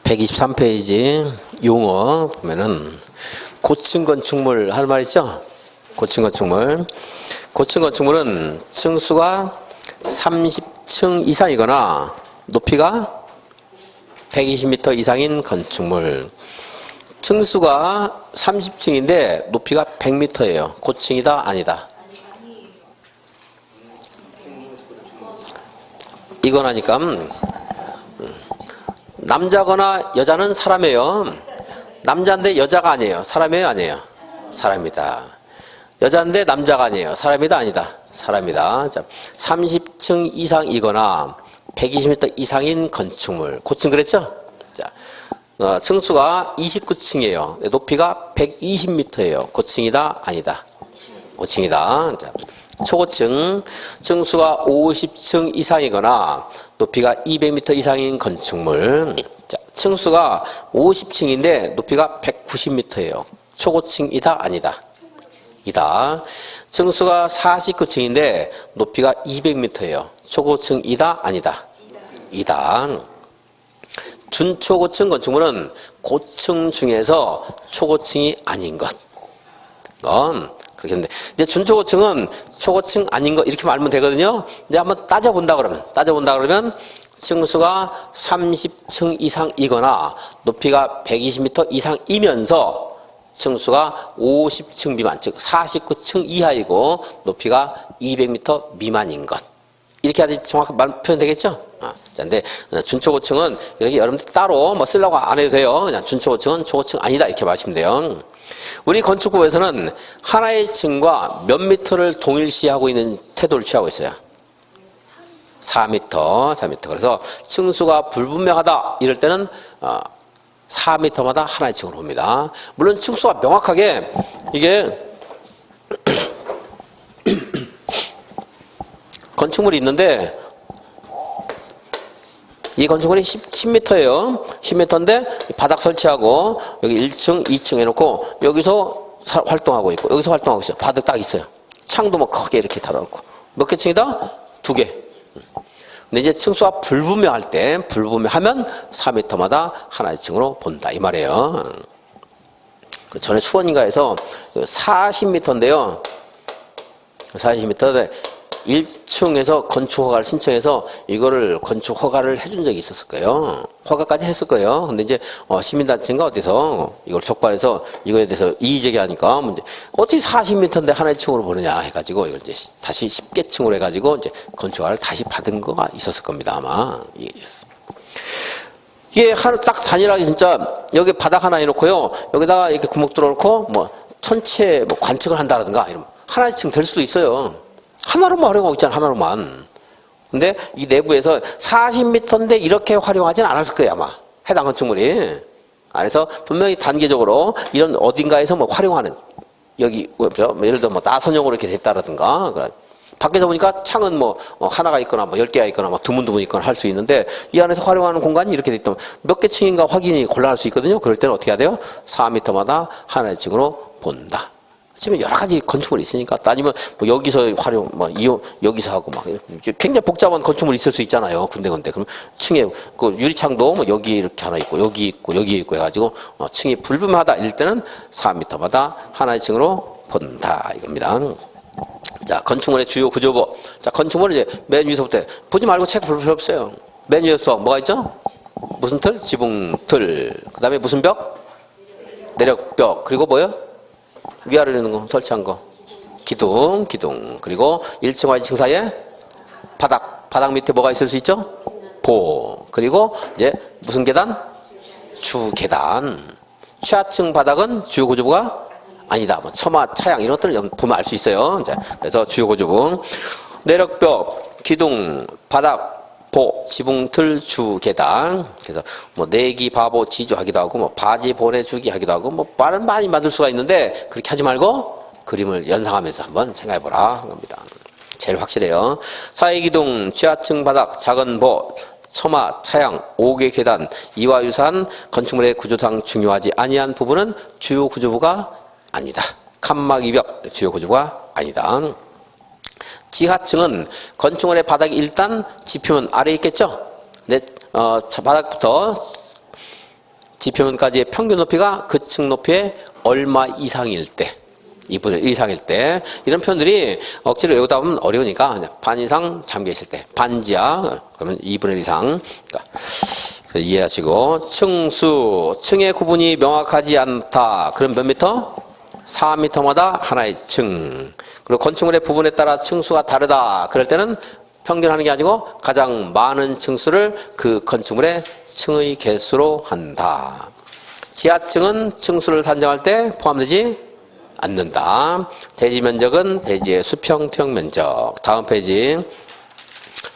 123페이지 용어 보면은 고층 건축물 할 말 있죠? 고층 건축물. 고층 건축물은 층수가 30층 이상이거나 높이가 120m 이상인 건축물. 층수가 30층인데 높이가 100m예요. 고층이다 아니다? 이거나니까 남자거나 여자는 사람이에요. 남자인데 여자가 아니에요. 사람이에요 아니에요? 사람이다. 여자인데 남자가 아니에요. 사람이다 아니다? 사람이다. 자, 30층 이상이거나 120m 이상인 건축물. 고층 그랬죠? 자, 층수가 29층이에요. 높이가 120m예요. 고층이다 아니다? 고층이다. 자, 초고층, 층수가 50층 이상이거나 높이가 200m 이상인 건축물. 자, 층수가 50층인데 높이가 190m예요. 초고층이다 아니다? 이다. 층수가 49층인데 높이가 200m예요. 초고층이다 아니다? 이다. 준초고층 건축물은 고층 중에서 초고층이 아닌 것. 그렇게 했는데, 이제 준초고층은 초고층 아닌 거 이렇게 말하면 되거든요. 이제 한번 따져본다 그러면 층수가 30층 이상이거나 높이가 120m 이상이면서 층수가 50층 미만, 즉 49층 이하이고 높이가 200m 미만인 것. 이렇게 아주 정확히 표현되겠죠? 자, 근데 준초고층은 이렇게 여러분들 따로 뭐 쓰려고 안 해도 돼요. 그냥 준초고층은 초고층 아니다 이렇게 말하시면 돼요. 우리 건축법에서는 하나의 층과 몇 미터를 동일시하고 있는 태도를 취하고 있어요. 4m. 그래서 층수가 불분명하다 이럴 때는 4m마다 하나의 층으로 봅니다. 물론 층수가 명확하게 이게 건축물이 있는데 이 건축물이 10m예요. 10m인데 바닥 설치하고 여기 1층, 2층 해놓고 여기서 활동하고 있고 여기서 활동하고 있어요. 바닥 딱 있어요. 창도 뭐 크게 이렇게 달아놓고 몇 개 층이다? 2개. 근데 이제 층수가 불분명할 때 불분명하면 4m마다 하나의 층으로 본다 이 말이에요. 전에 수원인가에서 40m인데요. 40m인데 1층에서 건축 허가를 신청해서 이거를 건축 허가를 해준 적이 있었을 거예요. 허가까지 했을 거예요. 근데 이제 시민단체인가 어디서 이걸 적발해서 이거에 대해서 이의제기 하니까 어떻게 40m인데 하나의 층으로 보느냐 해가지고 이걸 이제 다시 10개 층으로 해가지고 이제 건축 허가를 다시 받은 거가 있었을 겁니다 아마. 이게 하나 딱 단일하게 진짜 여기 바닥 하나 해놓고요. 여기다가 이렇게 구멍 뚫어놓고 뭐 천체 뭐 관측을 한다라든가 이러면 하나의 층 될 수도 있어요. 하나로만 활용하고 있잖아, 하나로만. 근데 이 내부에서 40m인데 이렇게 활용하진 않았을 거예요, 아마. 해당 건축물이. 그래서 분명히 단계적으로 이런 어딘가에서 뭐 활용하는, 여기, 예를 들어 뭐 나선형으로 이렇게 됐다라든가. 밖에서 보니까 창은 뭐 하나가 있거나 뭐 10개가 있거나 뭐 드문드문 있거나 할 수 있는데 이 안에서 활용하는 공간이 이렇게 돼 있다면 몇 개 층인가 확인이 곤란할 수 있거든요. 그럴 때는 어떻게 해야 돼요? 4m마다 하나의 층으로 본다. 지금 여러 가지 건축물이 있으니까 아니면 뭐 여기서 활용 뭐 여기서 하고 막 굉장히 복잡한 건축물이 있을 수 있잖아요. 군데군데 그럼 층에 그 유리창도 뭐 여기 이렇게 하나 있고 여기 있고 여기 있고 해가지고 층이 불분명하다 이럴 때는 4m마다 하나의 층으로 본다 이겁니다. 자, 건축물의 주요 구조부. 자, 건축물을 이제 맨 위서부터 보지 말고 책 볼 필요 없어요. 맨 위에서 뭐가 있죠? 무슨 틀? 지붕틀. 그 다음에 무슨 벽? 내력벽. 그리고 뭐요? 위아래로 있는 거, 설치한 거. 기둥. 그리고 1층과 2층 사이에 바닥 밑에 뭐가 있을 수 있죠? 보. 그리고 이제 무슨 계단? 주계단. 최하층 바닥은 주요 구조부가 아니다. 뭐 처마, 차양 이런 것들을 보면 알 수 있어요. 이제 그래서 주요 구조부. 내력벽, 기둥, 바닥, 보, 지붕틀, 주계단. 그래서 뭐 내기, 바보, 지주하기도 하고 뭐 바지 보내주기 하기도 하고 뭐 말은 많이 만들 수가 있는데 그렇게 하지 말고 그림을 연상하면서 한번 생각해보라 하는 겁니다. 제일 확실해요. 사이기둥, 지하층 바닥, 작은 보, 처마, 차양, 5개 계단, 이와 유사한 건축물의 구조상 중요하지 아니한 부분은 주요 구조부가 아니다. 칸막 이벽, 주요 구조부가 아니다. 지하층은 건축물의 바닥이 일단 지표면 아래에 있겠죠? 근데 바닥부터 지표면까지의 평균 높이가 그 층 높이의 얼마 이상일 때, 2분의 1 이상일 때, 이런 표현들이 억지로 외우다 보면 어려우니까 그냥 반 이상 잠겨 있을 때, 반지하 그러면 2분의 1 이상. 그러니까 이해하시고, 층수, 층의 구분이 명확하지 않다. 그럼 몇 미터? 4미터마다 하나의 층. 그리고 건축물의 부분에 따라 층수가 다르다. 그럴 때는 평균하는 게 아니고 가장 많은 층수를 그 건축물의 층의 개수로 한다. 지하층은 층수를 산정할 때 포함되지 않는다. 대지 면적은 대지의 수평, 투영 면적. 다음 페이지.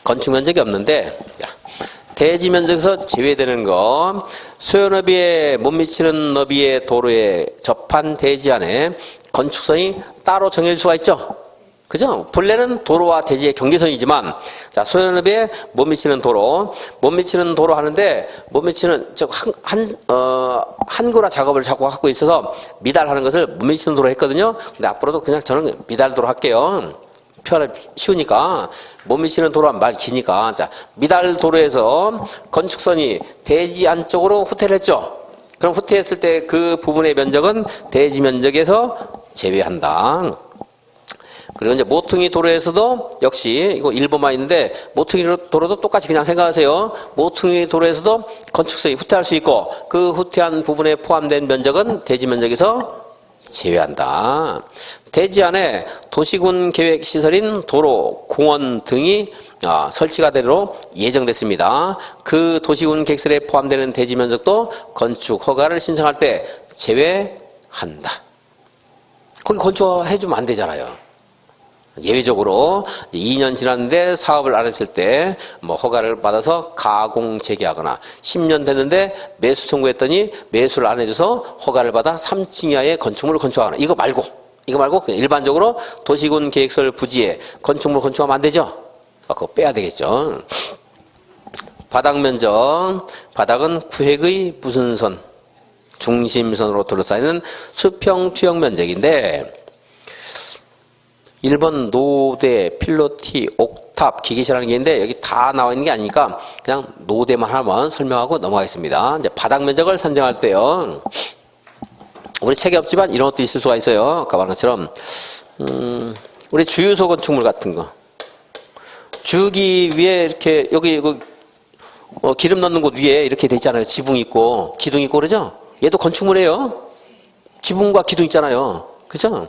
건축 면적이 없는데 대지 면적에서 제외되는 거, 소요너비에 못 미치는 너비의 도로에 접한 대지 안에 건축선이 따로 정해질 수가 있죠. 그죠? 본래는 도로와 대지의 경계선이지만, 자, 소요너비에 못 미치는 도로 하는데, 못 미치는, 한구라 작업을 자꾸 하고 있어서 미달하는 것을 못 미치는 도로 했거든요. 근데 앞으로도 그냥 저는 미달도로 할게요. 표현이 쉬우니까. 못 미치는 도로는 말 기니까. 자, 미달 도로에서 건축선이 대지 안쪽으로 후퇴를 했죠. 그럼 후퇴했을 때 그 부분의 면적은 대지 면적에서 제외한다. 그리고 이제 모퉁이 도로에서도 역시 이거 1번만 있는데 모퉁이 도로도 똑같이 그냥 생각하세요. 모퉁이 도로에서도 건축선이 후퇴할 수 있고 그 후퇴한 부분에 포함된 면적은 대지 면적에서 제외한다. 대지 안에 도시군 계획 시설인 도로, 공원 등이 설치가 되도록 예정됐습니다. 그 도시군 계획시설에 포함되는 대지 면적도 건축 허가를 신청할 때 제외한다. 거기 건축해주면 안 되잖아요. 예외적으로 2년 지났는데 사업을 안 했을 때 뭐 허가를 받아서 가공 재개하거나 10년 됐는데 매수 청구했더니 매수를 안 해줘서 허가를 받아 3층 이하의 건축물을 건축하거나 이거 말고 그냥 일반적으로 도시군 계획설 부지에 건축물 건축하면 안 되죠. 그거 빼야 되겠죠. 바닥 면적, 바닥은 구획의 무슨 선, 중심선으로 둘러싸이는 수평 투영 면적인데 1번 노대, 필로티, 옥탑, 기계실이라는 게 있는데 여기 다 나와 있는 게 아니니까 그냥 노대만 하나만 설명하고 넘어가겠습니다. 이제 바닥 면적을 산정할 때요. 우리 책에 없지만 이런 것도 있을 수가 있어요. 아까 말한 것처럼 우리 주유소 건축물 같은 거. 주기 위에 이렇게 여기 기름 넣는 곳 위에 이렇게 돼 있잖아요. 지붕 있고 기둥 있고 그러죠? 얘도 건축물이에요. 지붕과 기둥 있잖아요. 그죠?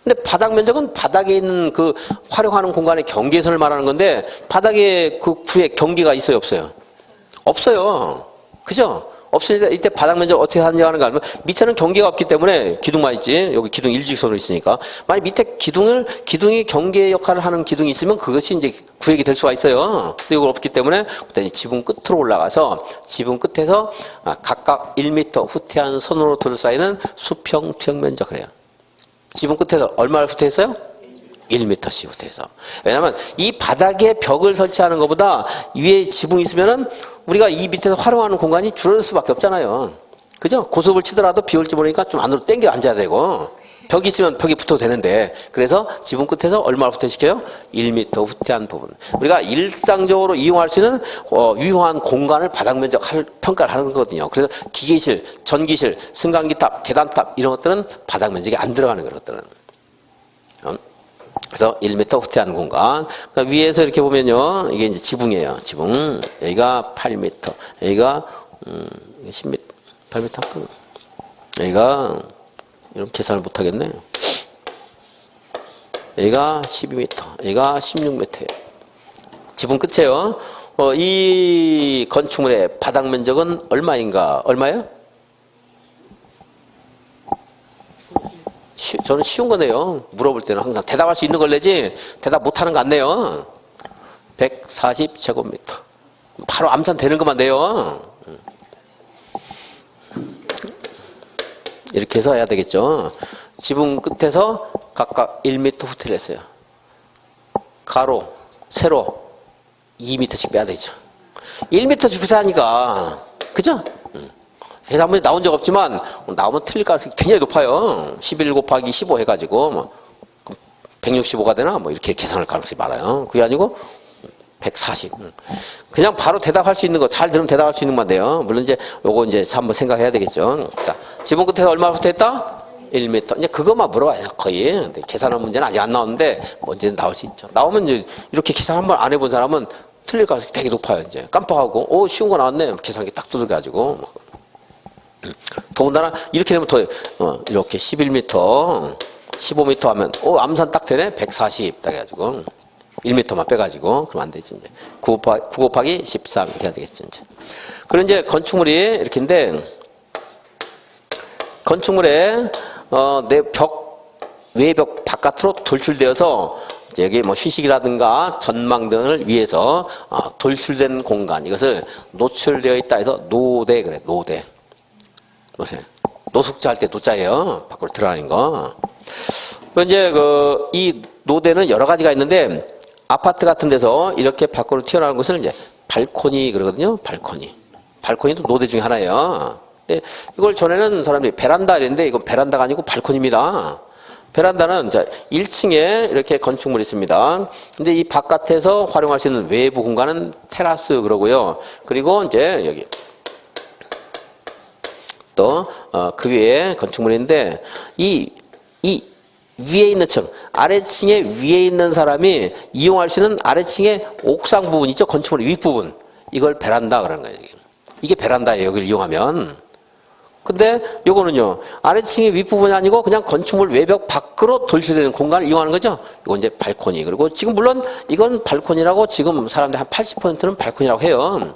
근데 바닥 면적은 바닥에 있는 그 활용하는 공간의 경계선을 말하는 건데 바닥에 그 구획 경계가 있어요, 없어요? 없어요. 그죠? 없으니까 이때 바닥 면적 어떻게 산정하는 거 하면 밑에는 경계가 없기 때문에 기둥만 있지. 여기 기둥 일직선으로 있으니까. 만약 밑에 기둥이 경계 역할을 하는 기둥이 있으면 그것이 이제 구획이 될 수가 있어요. 근데 이걸 없기 때문에 그때 지붕 끝으로 올라가서 지붕 끝에서 각각 1m 후퇴한 선으로 둘러싸이는 수평 투영 면적을 해요. 지붕 끝에서 얼마를 후퇴했어요? 1m씩 후퇴해서. 왜냐면 이 바닥에 벽을 설치하는 것보다 위에 지붕이 있으면은 우리가 이 밑에서 활용하는 공간이 줄어들 수밖에 없잖아요. 그죠? 고속을 치더라도 비 올지 모르니까 좀 안으로 당겨 앉아야 되고 벽이 있으면 벽이 붙어도 되는데 그래서 지붕 끝에서 얼마를 후퇴시켜요? 1m 후퇴한 부분. 우리가 일상적으로 이용할 수 있는 유효한 공간을 바닥 면적 평가를 하는 거거든요. 그래서 기계실, 전기실, 승강기탑, 계단탑 이런 것들은 바닥 면적이 안 들어가는 거거든요. 그래서 1m 후퇴한 공간. 그러니까 위에서 이렇게 보면요. 이게 이제 지붕이에요. 지붕. 여기가 8m. 여기가 10m. 8m. 여기가 이런 계산을 못 하겠네. 여기가 12m. 여기가 16m예요. 지붕 끝이에요. 이 건축물의 바닥 면적은 얼마인가? 얼마예요? 저는 쉬운 거네요. 물어볼 때는 항상 대답할 수 있는 걸 내지 대답 못하는 거 안 내요. 140제곱미터. 바로 암산 되는 것만 내요. 이렇게 해서 해야 되겠죠. 지붕 끝에서 각각 1m 후퇴를 했어요. 가로, 세로 2m씩 빼야 되죠. 1m씩 후퇴하니까 그죠? 계산문에 나온 적 없지만 나오면 틀릴 가능성이 굉장히 높아요. 11 곱하기 15 해가지고 165가 되나? 뭐 이렇게 계산할 가능성이 많아요. 그게 아니고 140. 그냥 바로 대답할 수 있는 거, 잘 들으면 대답할 수 있는 것만 돼요. 물론 이제 요거 이제 한번 생각해야 되겠죠. 자, 지붕 끝에서 얼마부터 했다? 1m. 이제 그것만 물어봐요, 거의. 근데 계산한 문제는 아직 안 나오는데, 뭐 언제든 나올 수 있죠. 나오면 이제 이렇게 계산 한번 안 해본 사람은 틀릴 가능성이 되게 높아요, 이제. 깜빡하고, 쉬운 거 나왔네. 계산기 딱 두들겨가지고. 더군다나, 이렇게 되면 더, 이렇게 11m, 15m 하면, 암산 딱 되네? 140. 딱 해가지고. 1m만 빼가지고. 그럼 안 되지, 이제. 9 곱하기 13. 이렇게 해야 되겠죠, 이제. 그럼 이제 건축물이 이렇게인데, 건축물에, 내 외벽 바깥으로 돌출되어서, 여기 뭐 휴식이라든가 전망 등을 위해서, 돌출된 공간. 이것을 노출되어 있다 해서 노대, 그래, 노대. 보세요. 노숙자 할 때 노자예요. 밖으로 들어가는 거. 이제 이 노대는 여러 가지가 있는데, 아파트 같은 데서 이렇게 밖으로 튀어나오는 것을 이제 발코니 그러거든요. 발코니. 발코니도 노대 중에 하나예요. 근데 이걸 전에는 사람들이 베란다 이랬는데 이건 베란다가 아니고 발코니입니다. 베란다는 1층에 이렇게 건축물이 있습니다. 근데 이 바깥에서 활용할 수 있는 외부 공간은 테라스 그러고요. 그리고 이제 여기 또 그 위에 건축물인데 이 위에 있는 층, 아래층에 위에 있는 사람이 이용할 수 있는 아래층의 옥상 부분 있죠? 건축물의 윗부분. 이걸 베란다 그러는 거예요. 이게 베란다예요. 여기를 이용하면. 근데 요거는요. 아래층의 윗부분이 아니고 그냥 건축물 외벽 밖으로 돌출되는 공간을 이용하는 거죠. 이건 이제 발코니. 그리고 지금 물론 이건 발코니라고 지금 사람들 한 80%는 발코니라고 해요.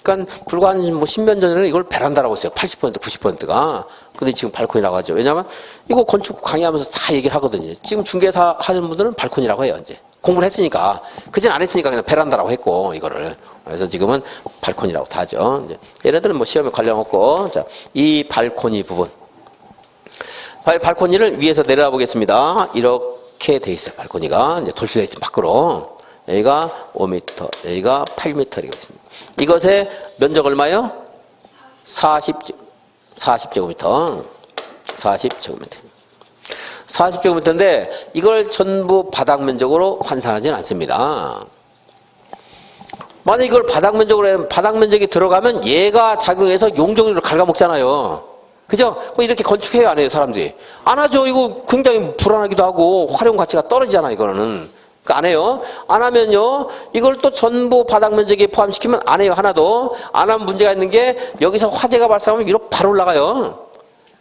그러니까 불과 한 뭐 10년 전에는 이걸 베란다라고 했어요. 80%, 90%가. 근데 지금 발코니라고 하죠. 왜냐하면 이거 건축 강의하면서 다 얘기를 하거든요. 지금 중개사 하는 분들은 발코니라고 해요. 이제 공부를 했으니까. 그전 안 했으니까 그냥 베란다라고 했고 이거를. 그래서 지금은 발코니라고 다 하죠. 이제 얘네들은 뭐 시험에 관련 없고. 자, 이 발코니 부분. 발코니를 위에서 내려다 보겠습니다. 이렇게 돼 있어요. 발코니가 이제 돌출되어 있습니다. 밖으로. 여기가 5m, 여기가 8m 이렇게 있습니다. 이것의 면적 얼마요? 40제곱미터. 40제곱미터. 40제곱미터인데 이걸 전부 바닥 면적으로 환산하지는 않습니다. 만약 이걸 바닥 면적으로 하면 바닥 면적이 들어가면 얘가 작용해서 용적률을 갉아먹잖아요. 그죠? 이렇게 건축해요, 안 해요, 사람들이? 안 하죠. 이거 굉장히 불안하기도 하고 활용 가치가 떨어지잖아, 이거는. 안 해요. 안 하면요, 이걸 또 전부 바닥 면적에 포함시키면 안 해요, 하나도. 안 하면 문제가 있는 게, 여기서 화재가 발생하면 위로 바로 올라가요.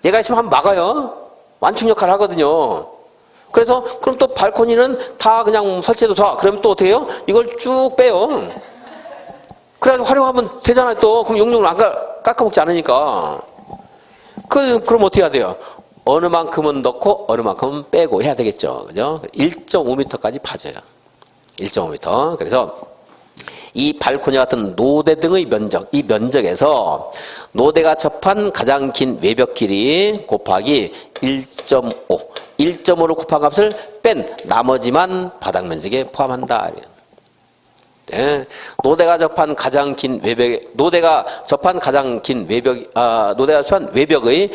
얘가 있으면 한번 막아요. 완충 역할을 하거든요. 그래서, 그럼 또 발코니는 다 그냥 설치해도 좋아. 그러면 또 어떻게 해요? 이걸 쭉 빼요. 그래가지고 활용하면 되잖아요, 또. 그럼 용적을 안 깎아먹지 않으니까. 그럼 어떻게 해야 돼요? 어느 만큼은 넣고 어느 만큼은 빼고 해야 되겠죠. 그죠? 1.5m까지 파져요. 1.5m. 그래서 이 발코니 같은 노대 등의 면적, 이 면적에서 노대가 접한 가장 긴 외벽 길이 곱하기 1.5. 1.5를 곱한 값을 뺀 나머지만 바닥 면적에 포함한다. 네. 노대가 접한 가장 긴 외벽, 노대가 접한 외벽의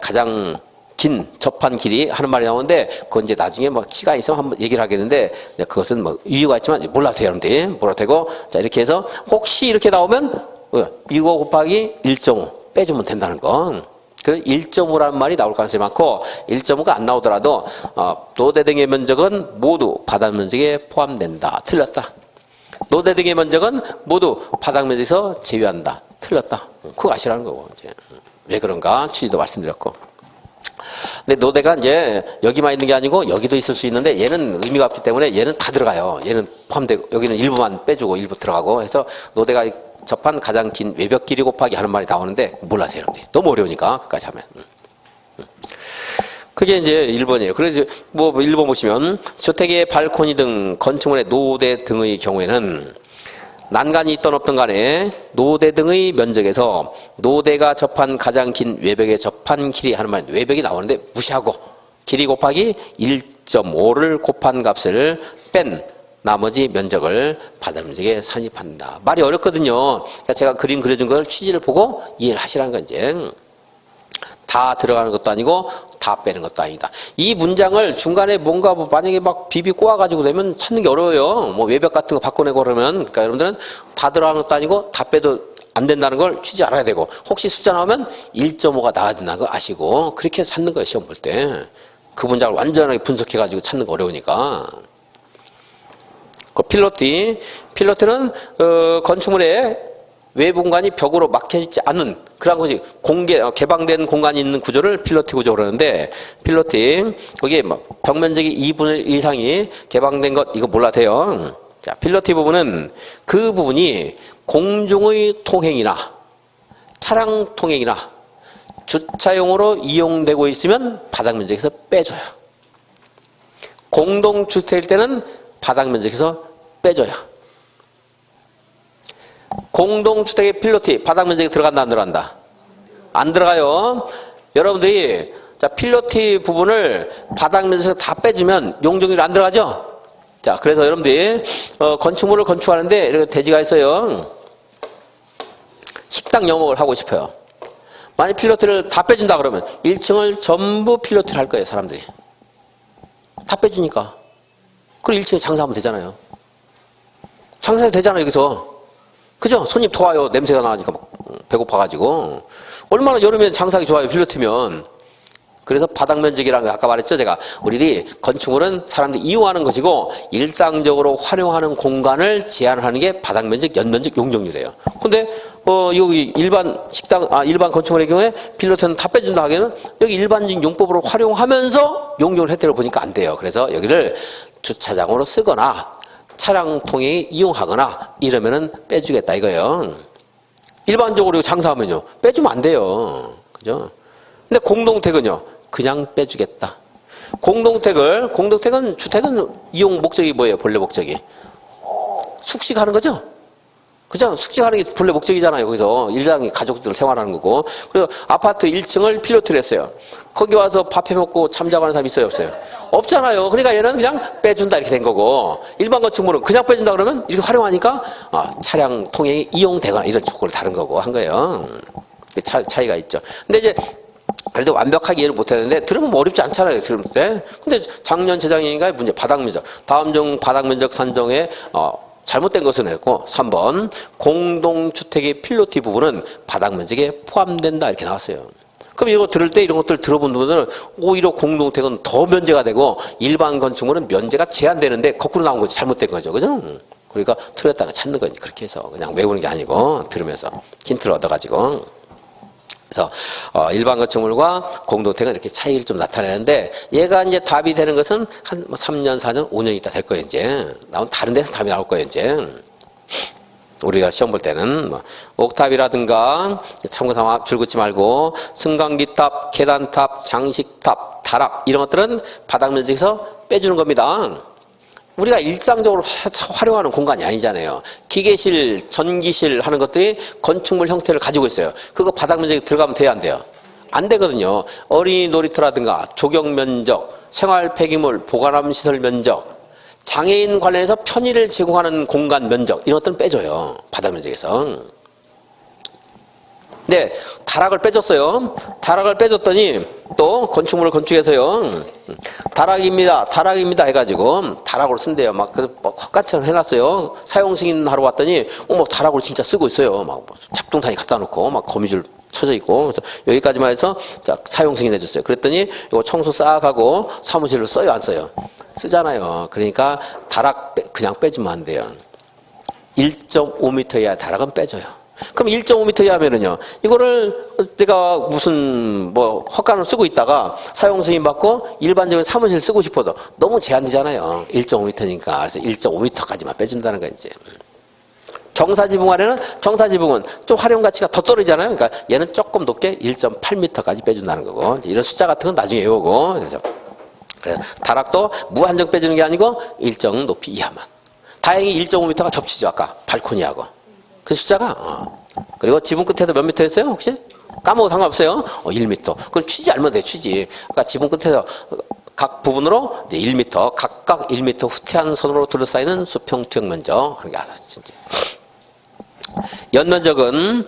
가장 긴 접한 길이 하는 말이 나오는데, 그건 이제 나중에 뭐 시간 있으면 한번 얘기를 하겠는데, 그것은 뭐 이유가 있지만 몰라도 돼요, 여러분들. 몰라도 되고. 자, 이렇게 해서 혹시 이렇게 나오면 이거 곱하기 1.5 빼주면 된다는 건. 그래서 1.5라는 말이 나올 가능성이 많고, 1.5가 안 나오더라도 노대 등의 면적은 모두 바닥 면적에 포함된다. 틀렸다. 노대 등의 면적은 모두 바닥 면적에서 제외한다. 틀렸다. 그거 아시라는 거고. 이제 왜 그런가 취지도 말씀드렸고. 근데 노대가 이제 여기만 있는 게 아니고 여기도 있을 수 있는데, 얘는 의미가 없기 때문에 얘는 다 들어가요. 얘는 포함되고 여기는 일부만 빼주고 일부 들어가고 해서 노대가 접한 가장 긴 외벽 길이 곱하기 하는 말이 나오는데 몰라세요, 여러분들. 너무 어려우니까 그까지 하면. 그게 이제 1번이에요. 그래서 뭐 1번 보시면 주택의 발코니 등 건축물의 노대 등의 경우에는 난간이 있던 없던 간에 노대 등의 면적에서 노대가 접한 가장 긴 외벽에 접한 길이 하는 말인데, 외벽이 나오는데 무시하고 길이 곱하기 1.5를 곱한 값을 뺀 나머지 면적을 바닥 면적에 산입한다. 말이 어렵거든요. 그러니까 제가 그림 그려준 걸 취지를 보고 이해를 하시라는 건 이제. 다 들어가는 것도 아니고 다 빼는 것도 아니다. 이 문장을 중간에 뭔가 뭐 만약에 막 비비 꼬아가지고 되면 찾는 게 어려워요. 뭐 외벽 같은 거 바꿔내고 그러면. 그러니까 여러분들은 다 들어가는 것도 아니고 다 빼도 안 된다는 걸 취지 알아야 되고, 혹시 숫자 나오면 1.5가 나와야 된다는 거 아시고, 그렇게 해서 찾는 거예요, 시험 볼 때. 그 문장을 완전하게 분석해가지고 찾는 거 어려우니까. 그 필로티는 건축물의 외부 공간이 벽으로 막혀있지 않은 그런 거지. 개방된 공간이 있는 구조를 필로티 구조 그러는데, 필로티 거기에 뭐 벽면적이 2분의 1 이상이 개방된 것, 이거 몰라도 돼요. 자, 필로티 부분은 그 부분이 공중의 통행이나 차량 통행이나 주차용으로 이용되고 있으면 바닥 면적에서 빼줘요. 공동주택일 때는 바닥 면적에서 빼줘요. 공동주택의 필로티 바닥 면적에 들어간다 안 들어간다? 안 들어가요. 여러분들이 자, 필로티 부분을 바닥 면적에서 다 빼주면 용적률 안 들어가죠? 자, 그래서 여러분들이 건축물을 건축하는데 이렇게 대지가 있어요. 식당 영업을 하고 싶어요. 만약 필로티를 다 빼준다 그러면 1층을 전부 필로티를 할 거예요, 사람들이. 다 빼주니까. 그럼 1층에 장사하면 되잖아요. 장사해도 되잖아요, 여기서. 그죠? 손님 더 와요. 냄새가 나니까 막 배고파가지고. 얼마나 여름에 장사하기 좋아요, 필로티면. 그래서 바닥 면적이라는 거 아까 말했죠, 제가. 우리들이 건축물은 사람들이 이용하는 것이고 일상적으로 활용하는 공간을 제한하는 게 바닥 면적, 연면적, 용적률이에요. 근데 여기 일반 건축물의 경우에 필로티는 다 빼준다 하기에는 여기 일반적인 용법으로 활용하면서 용적률 혜택을 보니까 안 돼요. 그래서 여기를 주차장으로 쓰거나 차량 통행에 이용하거나 이러면은 빼주겠다 이거예요. 일반적으로 장사하면요, 빼주면 안 돼요. 그죠? 근데 공동택은요, 그냥 빼주겠다. 공동택은 주택은 이용 목적이 뭐예요? 본래 목적이 숙식하는 거죠. 그죠? 숙식하는 게 본래 목적이잖아요. 거기서 일상이 가족들 생활하는 거고. 그래서 아파트 1층을 필로티를 했어요. 거기 와서 밥 해먹고 잠자고 하는 사람 있어요, 없어요? 없잖아요. 그러니까 얘는 그냥 빼준다 이렇게 된 거고, 일반 건축물은 그냥 빼준다 그러면 이렇게 활용하니까 차량 통행이 이용되거나 이런 조건을 다른 거고 한 거예요. 차이가 있죠. 근데 이제 그래도 완벽하게 이해를 못했는데 들으면 뭐 어렵지 않잖아요, 들을 때. 근데 작년 재작년인가 문제 바닥 면적, 다음 중 바닥 면적 산정에 잘못된 것은 했고 3번 공동주택의 필로티 부분은 바닥 면적에 포함된다 이렇게 나왔어요. 그럼 이거 들을 때 이런 것들 들어본 분들은 오히려 공동주택은 더 면제가 되고 일반 건축물은 면제가 제한되는데 거꾸로 나온 거지, 잘못된 거죠, 그죠? 그러니까 틀렸다가 찾는 거지. 그렇게 해서 그냥 외우는 게 아니고 들으면서 힌트를 얻어가지고. 그래서 일반 건축물과 공동택은 이렇게 차이를 좀 나타내는데, 얘가 이제 답이 되는 것은 한 3년, 4년, 5년 있다 될 거예요. 이제 나온 다른 데서 답이 나올 거예요. 이제 우리가 시험 볼 때는 옥탑이라든가 참고삼아 줄긋지 말고 승강기탑, 계단탑, 장식탑, 다락 이런 것들은 바닥 면적에서 빼주는 겁니다. 우리가 일상적으로 활용하는 공간이 아니잖아요. 기계실, 전기실 하는 것들이 건축물 형태를 가지고 있어요. 그거 바닥 면적에 들어가면 돼야 안 돼요? 안 되거든요. 어린이 놀이터라든가 조경 면적, 생활 폐기물 보관함 시설 면적, 장애인 관련해서 편의를 제공하는 공간 면적 이런 것들은 빼줘요, 바닥 면적에서. 네, 다락을 빼줬어요. 다락을 빼줬더니 또 건축물을 건축해서요, 다락입니다 해가지고 다락으로 쓴대요. 막 헛간처럼 해놨어요. 사용 승인하러 왔더니 다락으로 진짜 쓰고 있어요. 막 잡동사니 갖다 놓고 막 거미줄 쳐져 있고. 그래서 여기까지만 해서 자, 사용 승인 해줬어요. 그랬더니 이거 청소 싹 하고 사무실로 써요, 안 써요? 쓰잖아요. 그러니까 다락 그냥 빼주면 안 돼요. 1.5m 이하 다락은 빼줘요. 그럼 1.5m 이하면은요, 이거를 내가 무슨 헛간을 쓰고 있다가 사용 승인 받고 일반적인 사무실 쓰고 싶어도 너무 제한되잖아요. 1.5m니까. 그래서 1.5m까지만 빼준다는 거예요, 이제. 경사지붕은 좀 활용 가치가 더 떨어지잖아요. 그러니까 얘는 조금 높게 1.8m까지 빼준다는 거고. 이런 숫자 같은 건 나중에 외우고. 그래서 다락도 무한정 빼주는 게 아니고 일정 높이 이하만. 다행히 1.5m가 겹치죠, 아까 발코니하고. 그 숫자가. 그리고 지붕 끝에도 몇 미터 했어요, 혹시? 까먹어도 상관없어요. 1m. 그럼 취지 알면 돼요, 취지. 아까 지붕 끝에서 각 부분으로 이제 1m, 각각 1m 후퇴한 선으로 둘러싸이는 수평 투영 면적. 그런 게 알았지, 이제. 연면적은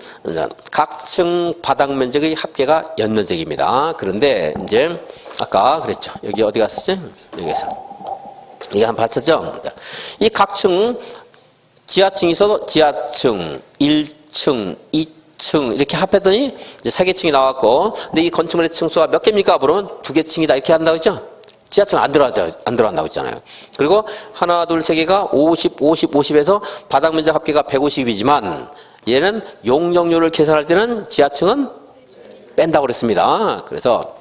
각층 바닥 면적의 합계가 연면적입니다. 그런데 이제 아까 그랬죠. 여기 어디 갔었지? 여기에서. 이게 한번 봤었죠? 이 각층 지하층이 있어도 지하층, 1층, 2층 이렇게 합했더니 이제 3개 층이 나왔고, 근데 이 건축물의 층수가 몇 개입니까? 그러면 2개 층이다 이렇게 한다고 했죠? 지하층 안 들어간다고 했잖아요. 그리고 하나, 둘, 세 개가 50, 50, 50에서 바닥 면적 합계가 150이지만 얘는 용적률을 계산할 때는 지하층은 뺀다고 그랬습니다. 그래서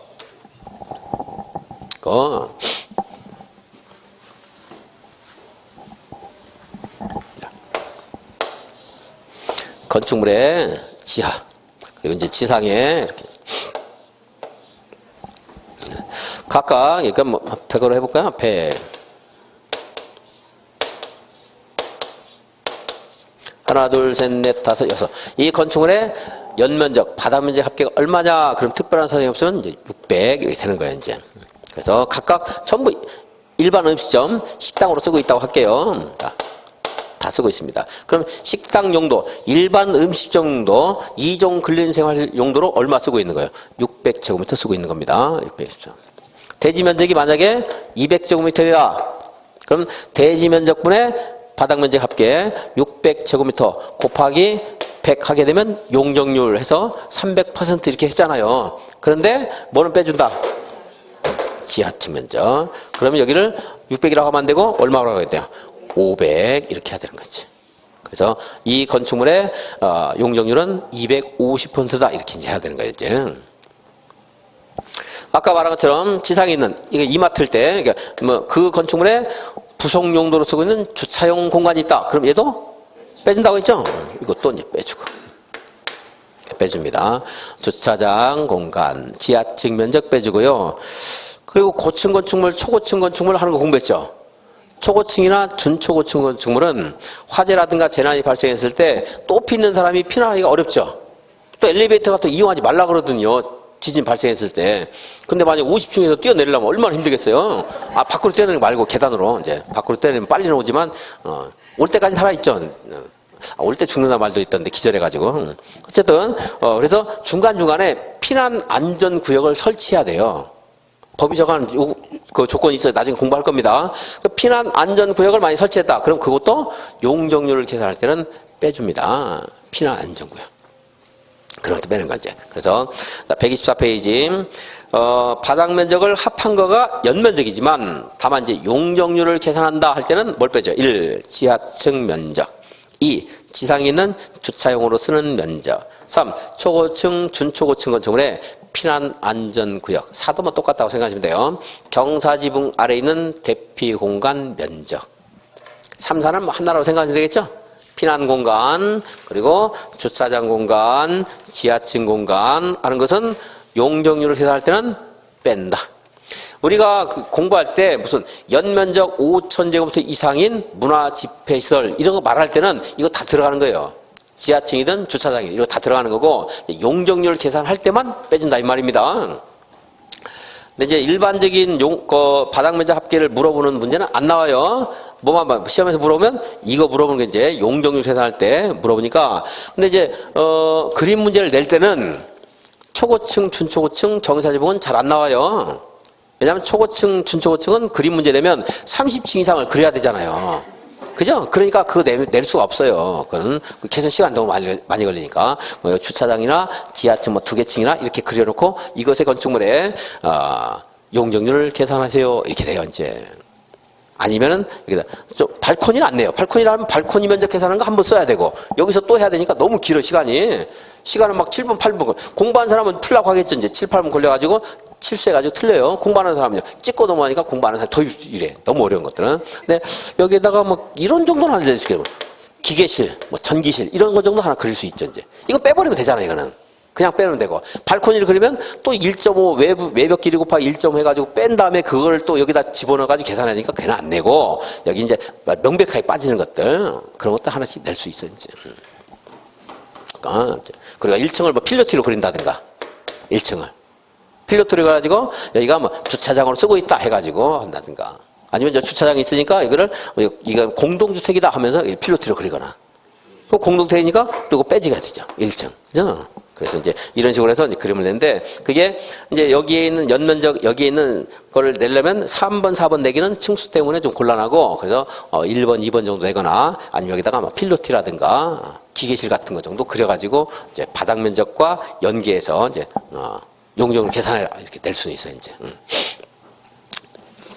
건축물의 지하 그리고 이제 지상에 이렇게 각각 그러니까 뭐 100으로 해볼까요? 100 하나 둘 셋 넷 다섯 여섯 이 건축물의 연면적 바닥 면적 합계가 얼마냐? 그럼 특별한 사정이 없으면 이제 600 이렇게 되는 거예요. 이제 그래서 각각 전부 일반 음식점 식당으로 쓰고 있다고 할게요. 다 쓰고 있습니다. 그럼 식당 용도, 일반 음식점 용도, 2종 근린생활 용도로 얼마 쓰고 있는 거예요? 600제곱미터 쓰고 있는 겁니다. 600제곱미터. 대지 면적이 만약에 200제곱미터이다. 그럼 대지 면적분의 바닥 면적 합계 600제곱미터 곱하기 100 하게 되면 용적률 해서 300% 이렇게 했잖아요. 그런데 뭐는 빼준다? 지하층 면적. 그러면 여기를 600이라고 하면 안 되고 얼마라고 해야 돼요? 500 이렇게 해야 되는 거지. 그래서 이 건축물의 용적률은 250%다 이렇게 이제 해야 되는 거예요. 이제 아까 말한 것처럼 지상에 있는 이게 이마트일 때 그러니까 뭐 그 건축물의 부속 용도로 쓰고 있는 주차용 공간이 있다. 그럼 얘도 빼준다고 했죠? 이것도 이제 빼주고 빼줍니다. 주차장 공간, 지하층 면적 빼주고요. 그리고 고층 건축물, 초고층 건축물 하는 거 공부했죠? 초고층이나 준초고층 건축물은 화재라든가 재난이 발생했을 때 높이 있는 사람이 피난하기가 어렵죠. 또 엘리베이터 같은 거 이용하지 말라 그러거든요. 지진 발생했을 때. 근데 만약 50층에서 뛰어내리려면 얼마나 힘들겠어요. 밖으로 뛰어내리지 말고 계단으로 이제 밖으로 뛰어내리면 빨리 나오지만 올 때까지 살아있죠. 올 때 죽는다 말도 있던데 기절해가지고. 어쨌든 그래서 중간중간에 피난 안전 구역을 설치해야 돼요. 법이 정한 그 조건이 있어요. 나중에 공부할 겁니다. 그 피난 안전 구역을 많이 설치했다. 그럼 그것도 용적률을 계산할 때는 빼줍니다. 피난 안전 구역. 그런 것도 빼는 거지. 그래서 124페이지 바닥 면적을 합한 거가 연면적이지만 다만 이제 용적률을 계산한다 할 때는 뭘 빼죠? 1. 지하층 면적 2. 지상에 있는 주차용으로 쓰는 면적 3. 초고층, 준초고층 건축물의 피난 안전구역 4도 뭐 똑같다고 생각하시면 돼요. 경사지붕 아래에 있는 대피 공간 면적 3, 4는 뭐 하나라고 생각하시면 되겠죠? 피난 공간 그리고 주차장 공간 지하층 공간 하는 것은 용적률을 계산할 때는 뺀다. 우리가 공부할 때 무슨 연면적 5,000제곱미터 이상인 문화집회시설 이런 거 말할 때는 이거 다 들어가는 거예요. 지하층이든 주차장이든 이거 다 들어가는 거고 용적률 계산할 때만 빼준다 이 말입니다. 근데 이제 일반적인 바닥 면적 합계를 물어보는 문제는 안 나와요. 뭐만 시험에서 물어보면 이거 물어보는 게 이제 용적률 계산할 때 물어보니까. 근데 이제 그림 문제를 낼 때는 초고층, 준초고층, 경사지붕은 잘 안 나와요. 왜냐하면 초고층, 준초고층은 그림 문제 내면 30층 이상을 그려야 되잖아요. 그죠? 그러니까 그거 낼 수가 없어요. 그건 계산 시간 너무 많이 걸리니까. 주차장이나 지하층 뭐 2개 층이나 이렇게 그려놓고 이것의 건축물의 용적률을 계산하세요. 이렇게 돼요, 이제. 아니면은, 좀 발코니는 안 내요. 발코니라면 발코니 면적 계산하는 거 한 번 써야 되고, 여기서 또 해야 되니까 너무 길어, 시간이. 시간은 막 7분, 8분. 공부한 사람은 풀라고 하겠죠. 이제 7, 8분 걸려가지고 실수해가지고 틀려요. 공부하는 사람은요. 찍고 넘어가니까 공부하는 사람 더 이래. 너무 어려운 것들은. 근데 여기에다가 뭐 이런 정도는 알려줄게요. 기계실, 뭐 전기실, 이런 거 정도 하나 그릴 수 있죠, 이제. 이거 빼버리면 되잖아요, 이거는. 그냥 빼면 되고. 발코니를 그리면 또 1.5 외벽 길이 곱하기 1.5 해가지고 뺀 다음에 그걸 또 여기다 집어넣어가지고 계산하니까 걔는 안 내고, 여기 이제 명백하게 빠지는 것들, 그런 것도 하나씩 낼 수 있어요, 이제. 그리고 1층을 뭐 필로티로 그린다든가, 1층을. 필로티로 해가지고, 여기가 뭐 주차장으로 쓰고 있다 해가지고 한다든가. 아니면 저 주차장이 있으니까 이거 공동주택이다 하면서 필로티로 그리거나. 그 공동택이니까 이거 빼지가 되죠. 1층. 그죠? 그래서 이제 이런 식으로 해서 이제 그림을 냈는데 그게 이제 여기에 있는 연면적, 여기에 있는 거를 내려면 3번, 4번 내기는 층수 때문에 좀 곤란하고 그래서 1번, 2번 정도 내거나 아니면 여기다가 막 필로티라든가 기계실 같은 거 정도 그려가지고 이제 바닥 면적과 연계해서 이제 용적으로 계산해 이렇게 낼 수는 있어요, 이제.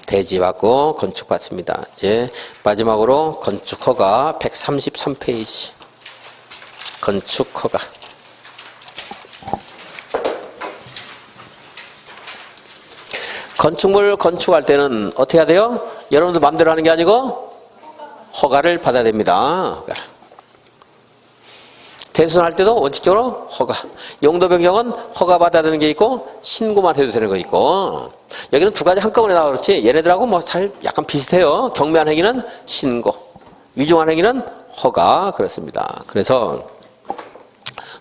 대지 받고 건축 받습니다. 이제 마지막으로 건축 허가 133페이지. 건축 허가. 건축물 건축할 때는 어떻게 해야 돼요? 여러분들 마음대로 하는 게 아니고 허가를 받아야 됩니다. 대수할 때도 원칙적으로 허가. 용도 변경은 허가 받아야 되는 게 있고 신고만 해도 되는 거 있고 여기는 두 가지 한꺼번에 나와 그렇지 얘네들하고 뭐 잘 약간 비슷해요. 경미한 행위는 신고, 위중한 행위는 허가 그렇습니다. 그래서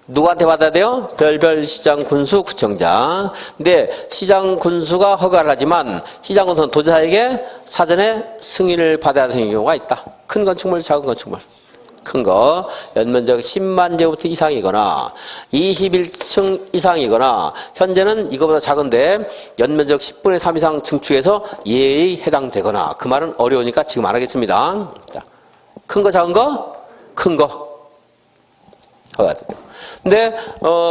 누구한테 받아야 돼요? 별별 시장 군수 구청장. 근데 시장 군수가 허가를 하지만 시장 군수는 도지사에게 사전에 승인을 받아야 되는 경우가 있다. 큰 건축물, 작은 건축물. 큰 거, 연면적 10만 제곱미터 이상이거나 21층 이상이거나 현재는 이거보다 작은데 연면적 10분의 3 이상 증축해서 예에 해당되거나 그 말은 어려우니까 지금 안 하겠습니다. 큰 거, 작은 거? 큰 거. 허가가 돼요. 근데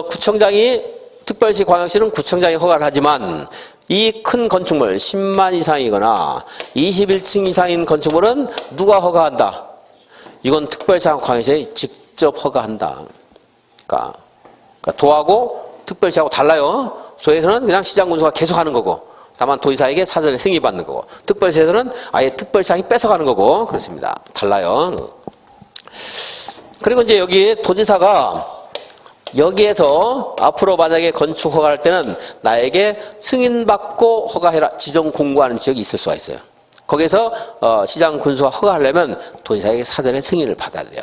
구청장이 특별시 광역시는 구청장이 허가를 하지만 이 큰 건축물 10만 이상이거나 21층 이상인 건축물은 누가 허가한다? 이건 특별시하고 광역시에 직접 허가한다. 그러니까 도하고 특별시하고 달라요. 도에서는 그냥 시장군수가 계속 하는 거고 다만 도지사에게 사전에 승인받는 거고 특별시에서는 아예 특별시장이 뺏어가는 거고 그렇습니다. 달라요. 그리고 이제 여기 도지사가 여기에서 앞으로 만약에 건축 허가할 때는 나에게 승인받고 허가해라 지정 공고하는 지역이 있을 수가 있어요. 거기에서 시장 군수가 허가하려면 도지사에게 사전에 승인을 받아야 돼요.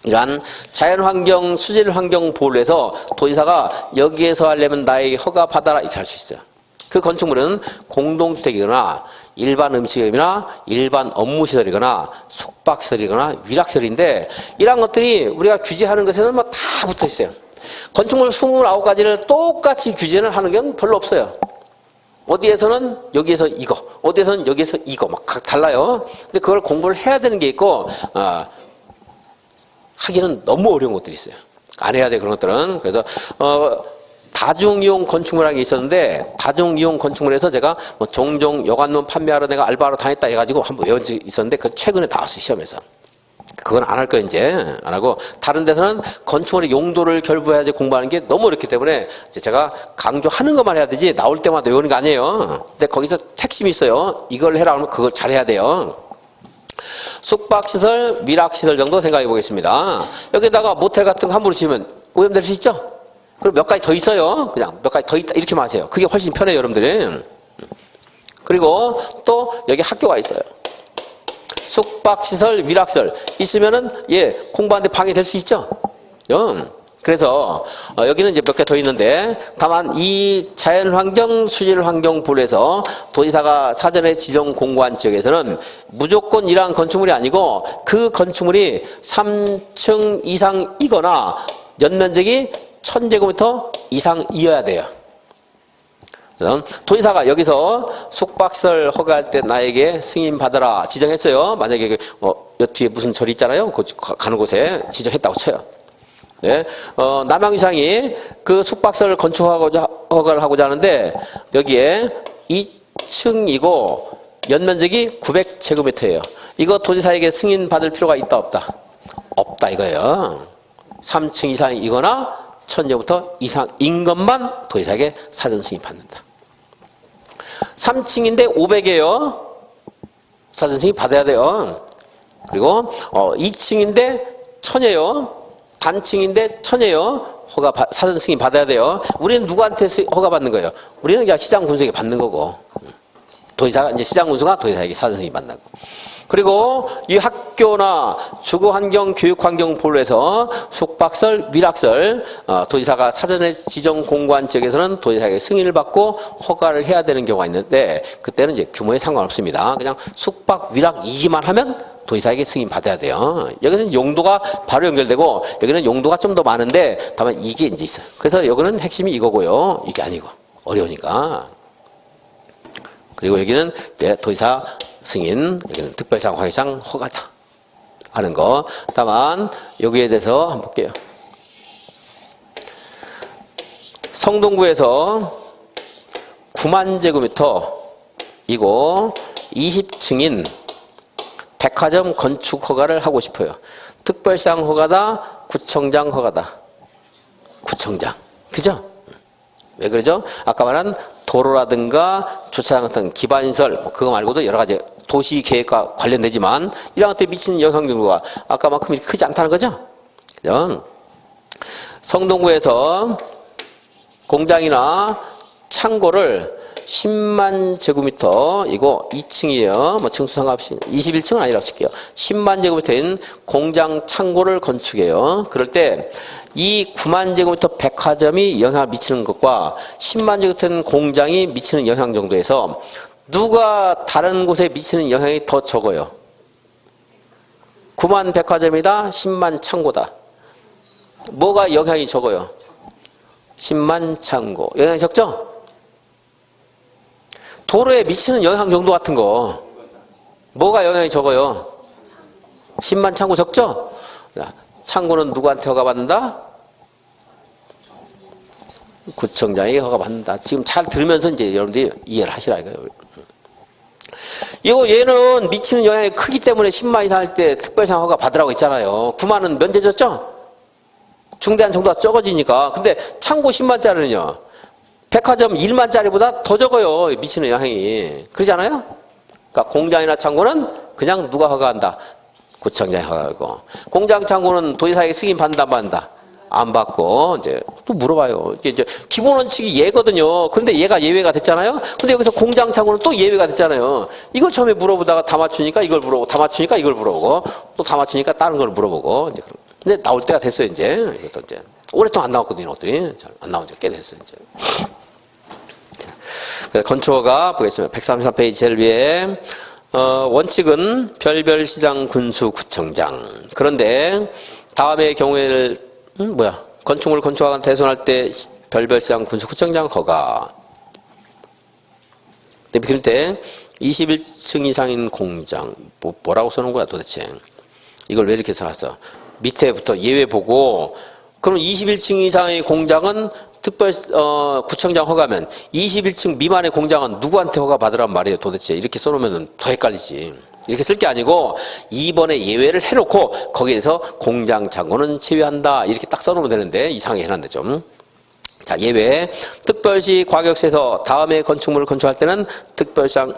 이러한 자연환경, 수질환경 보호를 해서 도지사가 여기에서 하려면 나에게 허가 받아라 이렇게 할 수 있어요. 그 건축물은 공동주택이거나 일반 음식점이나 일반 업무시설이거나 숙박시설이거나 위락시설인데 이런 것들이 우리가 규제하는 것에는 뭐 다 붙어 있어요. 건축물 29가지를 똑같이 규제를 하는 건 별로 없어요. 어디에서는 여기에서 이거, 어디에서는 여기에서 이거 막 각 달라요. 근데 그걸 공부를 해야 되는 게 있고 하기는 너무 어려운 것들이 있어요. 안 해야 돼 그런 것들은. 그래서 다중이용 건축물이라는 게 있었는데 다중이용 건축물에서 제가 뭐 종종 여관론 판매하러 내가 알바로 다녔다 해가지고 한번 외운 적이 있었는데 그 최근에 나왔어요 시험에서. 그건 안 할 거예요 이제 안 하고 다른 데서는 건축물의 용도를 결부해야지 공부하는 게 너무 어렵기 때문에 이제 제가 강조하는 것만 해야 되지 나올 때마다 외우는 거 아니에요. 근데 거기서 핵심이 있어요. 이걸 해라 하면 그걸 잘해야 돼요. 숙박시설, 미락시설 정도 생각해 보겠습니다. 여기다가 모텔 같은 거 함부로 지으면 오염될 수 있죠? 그리고 몇 가지 더 있어요. 그냥 몇 가지 더 있다 이렇게만 하세요. 그게 훨씬 편해요 여러분들이. 그리고 또 여기 학교가 있어요. 숙박시설, 위락시설 있으면은 공부하는데 방해될 수 있죠. 그래서 여기는 이제 몇 개 더 있는데 다만 이 자연환경, 수질환경부에서 도지사가 사전에 지정 공고한 지역에서는 무조건 이러한 건축물이 아니고 그 건축물이 3층 이상이거나 연면적이 1000제곱미터 이상이어야 돼요. 도지사가 여기서 숙박시설 허가할 때 나에게 승인 받아라 지정했어요. 만약에 여 뒤에 무슨 절 있잖아요. 그 가는 곳에 지정했다고 쳐요. 네. 남양시장이 그 숙박시설 허가를 하고자 하는데 여기에 2층이고 연면적이 900제곱미터예요. 이거 도지사에게 승인 받을 필요가 있다 없다? 없다 이거예요. 3층 이상이거나 1000제곱미터 이상인 것만 도지사에게 사전 승인 받는다. 3층인데 500이에요. 사전 승인 받아야 돼요. 그리고 2층인데 1000이에요. 단층인데 1000이에요. 사전 승인 받아야 돼요. 우리는 누구한테 허가 받는 거예요? 우리는 그냥 시장 군수에게 받는 거고. 도지사가 이제 시장 군수가 도지사에게 사전 승인 받는 거. 그리고 이 학교나 주거환경, 교육환경 보호에서 숙박시설, 위락시설 도지사가 사전에 지정 공고한 지역에서는 도지사에게 승인을 받고 허가를 해야 되는 경우가 있는데 그때는 이제 규모에 상관없습니다. 그냥 숙박, 위락 이기만 하면 도지사에게 승인 받아야 돼요. 여기는 용도가 바로 연결되고 여기는 용도가 좀 더 많은데 다만 이게 이제 있어요. 그래서 여기는 핵심이 이거고요. 이게 아니고 어려우니까. 그리고 여기는 도지사 승인, 여기는 특별상 관계상 허가다 하는 거. 다만 여기에 대해서 한번 볼게요. 성동구에서 9만 제곱미터 이거 20층인 백화점 건축 허가를 하고 싶어요. 특별상 허가다, 구청장 허가다. 구청장. 그죠? 왜 그러죠? 아까 말한 도로라든가 주차장 같은 기반시설, 그거 말고도 여러 가지 도시 계획과 관련되지만 이런 것들에 미치는 영향 정도가 아까만큼 이렇게 크지 않다는 거죠? 그죠? 성동구에서 공장이나 창고를 10만 제곱미터, 이거 2층이에요. 뭐 층수 상관없이 21층은 아니라고 칠게요. 10만 제곱미터인 공장 창고를 건축해요. 그럴 때 이 9만 제곱미터 백화점이 영향을 미치는 것과 10만 제곱미터인 공장이 미치는 영향 정도에서 누가 다른 곳에 미치는 영향이 더 적어요? 9만 백화점이다, 10만 창고다. 뭐가 영향이 적어요? 10만 창고. 영향이 적죠? 도로에 미치는 영향 정도 같은 거. 뭐가 영향이 적어요? 10만 창고 적죠? 창고는 누구한테 허가받는다? 구청장이 허가받는다. 지금 잘 들으면서 이제 여러분들이 이해를 하시라 이거예요. 이거 얘는 미치는 영향이 크기 때문에 10만 이상 할 때 특별상 허가 받으라고 했잖아요. 9만은 면제졌죠? 중대한 정도가 적어지니까. 근데 창고 10만짜리는요. 백화점 1만짜리보다 더 적어요. 미치는 영향이. 그러지 않아요? 그러니까 공장이나 창고는 그냥 누가 허가한다? 구청장이 허가하고. 공장 창고는 도지사에게 승인 받는다, 안 받는다? 안 받고, 이제 또 물어봐요. 이게 이제 기본 원칙이 얘거든요. 근데 얘가 예외가 됐잖아요? 근데 여기서 공장 창고는 또 예외가 됐잖아요. 이걸 처음에 물어보다가 다 맞추니까 이걸 물어보고, 다 맞추니까 이걸 물어보고, 또 다 맞추니까 다른 걸 물어보고, 이제. 근데 나올 때가 됐어요, 이제. 이것도 이제. 오랫동안 안 나왔거든요, 이것들이. 안 나온 지 꽤 됐어요, 이제. 건축허가 보겠습니다. 133페이지 제일 위에 원칙은 별별시장 군수구청장. 그런데 다음의 경우에는 건축물 건축하거나 대손할 때 별별시장 군수구청장 허가. 그런데 21층 이상인 공장 뭐라고 써놓은 거야 도대체? 이걸 왜 이렇게 써놨어? 밑에부터 예외 보고 그럼 21층 이상의 공장은 구청장 허가면 21층 미만의 공장은 누구한테 허가 받으란 말이에요 도대체. 이렇게 써놓으면 더 헷갈리지. 이렇게 쓸 게 아니고 2번에 예외를 해놓고 거기에서 공장 창고는 제외한다 이렇게 딱 써놓으면 되는데 이상하게 해놨는데 좀. 자, 예외. 특별시 광역시에서 다음에 건축물을 건축할 때는 특별시장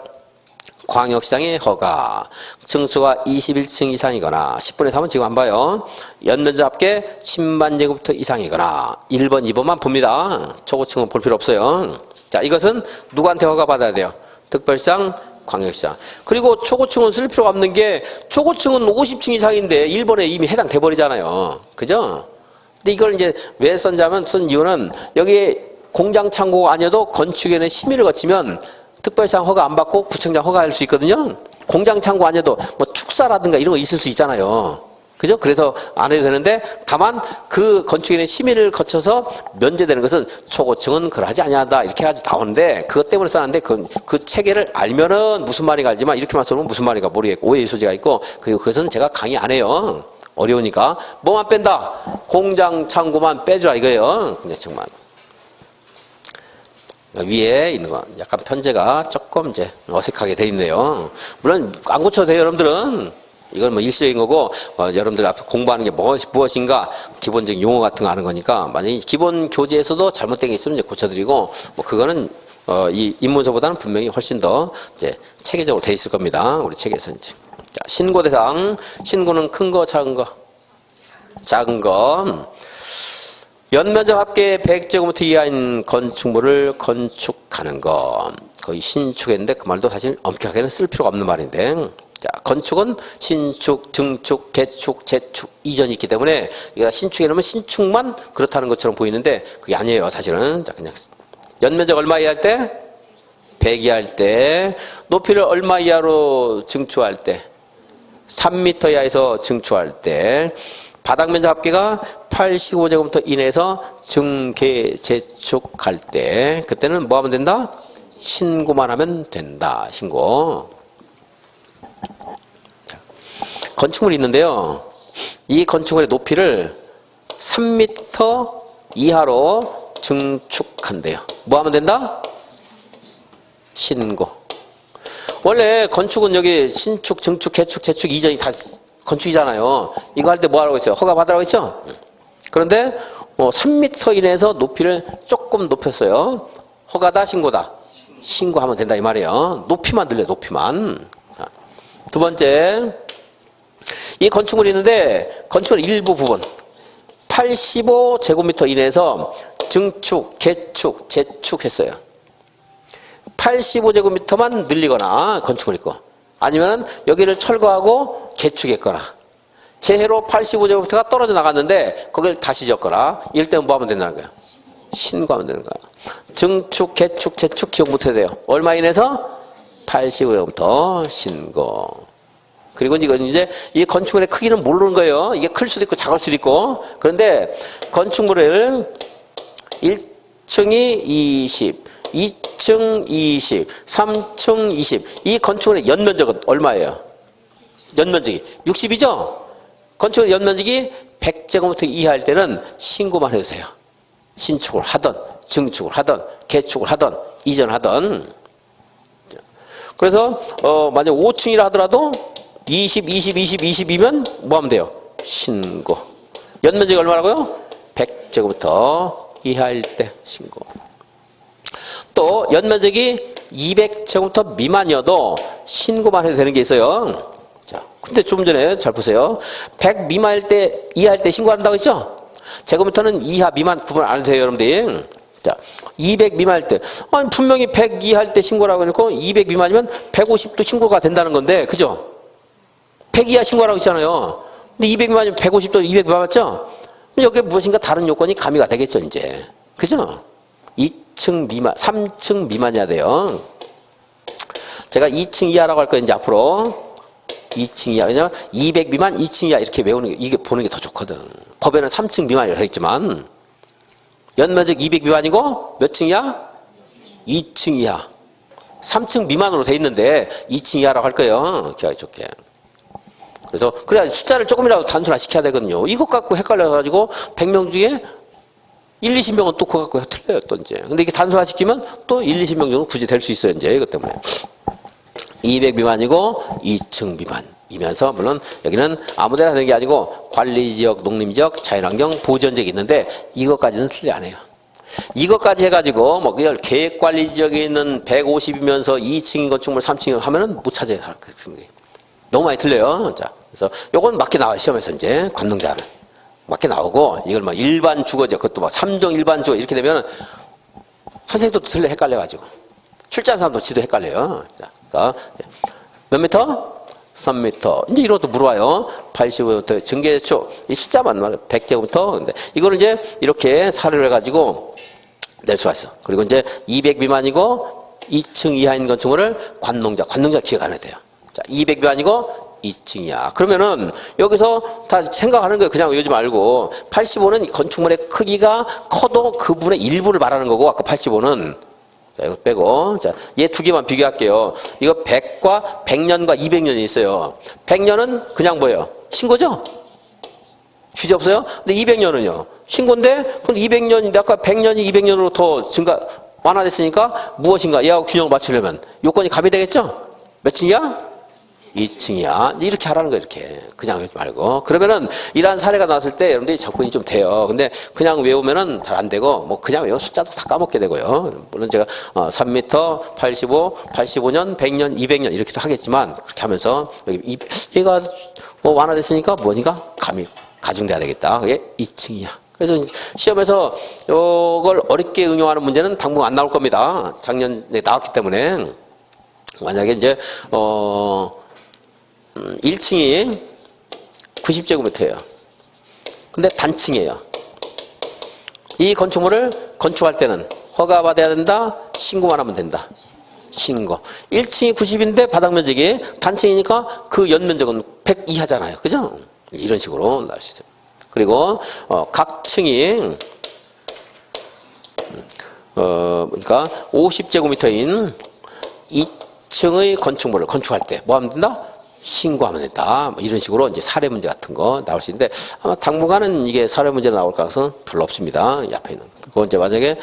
광역시장의 허가. 층수가 21층 이상이거나 10분의 3은 지금 안 봐요. 연면적 합계 10만 제곱미터 이상이거나 1번, 2번만 봅니다. 초고층은 볼 필요 없어요. 자, 이것은 누구한테 허가 받아야 돼요? 특별시장, 광역시장. 그리고 초고층은 쓸 필요가 없는 게 초고층은 50층 이상인데 1번에 이미 해당돼 버리잖아요. 그죠? 근데 이걸 이제 왜 썼냐면 쓴 이유는 여기 공장 창고가 아니어도 건축위원회 심의를 거치면 특별시장 허가 안 받고 구청장 허가할 수 있거든요. 공장 창고 아니어도 뭐 축사라든가 이런 거 있을 수 있잖아요. 그죠? 그래서 안 해도 되는데 다만 그 건축위원회 심의를 거쳐서 면제되는 것은 초고층은 그러하지 아니하다 이렇게 해가지고 나오는데 그것 때문에 써놨는데 그 체계를 알면은 무슨 말인가 알지만 이렇게만 써놓으면 무슨 말인가 모르겠고 오해의 소지가 있고 그리고 그것은 제가 강의 안 해요. 어려우니까 뭐만 뺀다? 공장 창고만 빼주라 이거예요. 그냥 정말. 위에 있는 거 약간 편제가 조금 이제 어색하게 돼 있네요. 물론 안 고쳐도 돼요, 여러분들은. 이건 뭐 일시적인 거고 여러분들 앞에 공부하는 게 무엇인가 기본적인 용어 같은 거 하는 거니까 만약에 기본 교재에서도 잘못된 게 있으면 이제 고쳐드리고 뭐 그거는 이 입문서보다는 분명히 훨씬 더 이제 체계적으로 돼 있을 겁니다. 우리 책에서 이제. 자, 신고 대상. 신고는 큰 거, 작은 거? 작은 거. 연면적 합계 100제곱미터 이하인 건축물을 건축하는 것. 거의 신축했는데 그 말도 사실 엄격하게는 쓸 필요가 없는 말인데. 자, 건축은 신축, 증축, 개축, 재축, 이전이 있기 때문에 이거 신축해 놓으면 신축만 그렇다는 것처럼 보이는데 그게 아니에요, 사실은. 자, 그냥 연면적 얼마 이하 할 때? 100 이하 할 때. 높이를 얼마 이하로 증축할 때? 3m 이하에서 증축할 때 바닥 면적 합계가 85제곱미터 이내에서 증계 재축할 때 그때는 뭐 하면 된다? 신고만 하면 된다. 신고. 자, 건축물이 있는데요. 이 건축물의 높이를 3m 이하로 증축한대요. 뭐 하면 된다? 신고. 원래 건축은 여기 신축, 증축, 개축, 재축 이전이 다 건축이잖아요. 이거 할 때 뭐 하라고 했어요? 허가 받으라고 했죠? 그런데 3m 이내에서 높이를 조금 높였어요. 허가다, 신고다? 신고하면 된다 이 말이에요. 높이만 늘려, 높이만. 두 번째, 이 건축물이 있는데 건축물 일부 부분 85제곱미터 이내에서 증축, 개축, 재축했어요. 85제곱미터만 늘리거나 건축물 있고 아니면 여기를 철거하고 개축했거나 재해로 85제곱미터가 떨어져 나갔는데 거기를 다시 짓거나 이럴 때는 뭐 하면 된다는 거예요? 신고하면 되는 거예요. 증축, 개축, 재축 기억 못해도 돼요. 얼마 이내에서? 85제곱미터 신고. 그리고 이건 이제 이 건축물의 크기는 모르는 거예요. 이게 클 수도 있고 작을 수도 있고. 그런데 건축물을 1층이 20, 2층 20, 3층 20. 이 건축물의 연면적은 얼마예요? 연면적이 60이죠? 건축물 연면적이 100제곱미터 이하일 때는 신고만 해도 돼요. 신축을 하든 증축을 하든 개축을 하든 이전을 하든. 그래서 만약 5층이라 하더라도 20, 20, 20, 20이면 뭐 하면 돼요? 신고. 연면적이 얼마라고요? 100제곱미터 이하일 때 신고. 또 연면적이 200제곱미터 미만이어도 신고만 해도 되는 게 있어요. 자, 근데 좀 전에 잘 보세요. 100 미만일 때, 이하일 때 신고한다고 했죠? 제곱미터는 이하, 미만 구분 안 해도 돼요, 여러분들. 자, 200 미만일 때. 아니, 분명히 100 이하일 때 신고라고 해놓고 200 미만이면 150도 신고가 된다는 건데, 그죠? 100 이하 신고라고 했잖아요. 근데 200 미만이면 150도 200 미만 맞죠? 여기에 무엇인가 다른 요건이 가미가 되겠죠, 이제. 그죠? 2층 미만, 3층 미만이어야 돼요. 제가 2층 이하라고 할 거예요, 이제 앞으로. 2층 이하. 왜냐면 200 미만, 2층 이하 이렇게 외우는 게, 이게 보는 게 더 좋거든. 법에는 3층 미만이라고 했지만, 연면적 200 미만이고, 몇 층 이하? 2층 이하. 3층 미만으로 돼 있는데, 2층 이하라고 할 거예요. 기억이 좋게. 그래서, 그래야 숫자를 조금이라도 단순화 시켜야 되거든요. 이것 갖고 헷갈려가지고, 100명 중에 1, 20명은 또 그거 갖고 틀려요, 또 이제. 근데 이게 단순화 시키면 또 1, 20명 정도 굳이 될 수 있어요, 이제. 이것 때문에. 200 미만이고 2층 미만이면서 물론 여기는 아무데나 하는 게 아니고 관리지역, 농림지역, 자연환경, 보전지역이 있는데 이것까지는 틀리 안 해요. 이것까지 해가지고 뭐 그냥 계획관리지역에 있는 150이면서 2층인 건축물 3층인 하면은 못 찾아요. 너무 많이 틀려요. 자, 그래서 요건 맞게 나와요. 시험에서 이제 관능자를 맞게 나오고 이걸 뭐 일반 주거지역 그것도 뭐 3종 일반 주거 이렇게 되면 선생님도 틀려 헷갈려가지고 출제한 사람도 지도 헷갈려요. 자. 몇 미터? 3m. 이제 이것도 물어와요. 85부터 증계대축. 이 숫자만 말이에요. 100제곱미터. 근데 이거를 이제 이렇게 사료를 해가지고 낼 수가 있어. 그리고 이제 200 미만이고 2층 이하인 건축물을 관농자 기억 안 해도 돼요. 자, 200 미만이고 2층 이하. 그러면은 여기서 다 생각하는 거예요. 그냥 외우지 말고. 85는 건축물의 크기가 커도 그 분의 일부를 말하는 거고, 아까 85는 자, 이거 빼고. 자, 얘 두 개만 비교할게요. 이거 100과 100년과 200년이 있어요. 100년은 그냥 뭐예요? 신고죠? 휴지 없어요? 근데 200년은요? 신고인데, 그럼 200년인데 아까 100년이 200년으로 더 완화됐으니까 무엇인가? 얘하고 균형을 맞추려면 요건이 가미되겠죠? 몇 층이야? 2층이야. 이렇게 하라는 거예요, 이렇게. 그냥 외우지 말고. 그러면은, 이러한 사례가 나왔을 때 여러분들이 접근이 좀 돼요. 근데 그냥 외우면은 잘 안 되고, 뭐 그냥 외운 숫자도 다 까먹게 되고요. 물론 제가 3m, 85, 85년, 100년, 200년 이렇게도 하겠지만, 그렇게 하면서, 여기 얘가 뭐 완화됐으니까 뭐니까? 가중돼야 되겠다. 그게 2층이야. 그래서 시험에서 이걸 어렵게 응용하는 문제는 당분간 안 나올 겁니다. 작년에 나왔기 때문에. 만약에 이제, 1층이 90제곱미터예요. 근데 단층이에요. 이 건축물을 건축할 때는 허가받아야 된다, 신고만 하면 된다. 신고. 1층이 90인데 바닥 면적이 단층이니까 그 연면적은 100 이하잖아요. 그죠? 이런 식으로 나올 수 있어요. 그리고 각 층이 그러니까 50제곱미터인 2층의 건축물을 건축할 때 뭐 하면 된다? 신고하면 된다. 뭐 이런 식으로 이제 사례 문제 같은 거 나올 수 있는데 아마 당분간은 이게 사례 문제로 나올 가능성은 별로 없습니다. 이 앞에 있는. 그리고 이제 만약에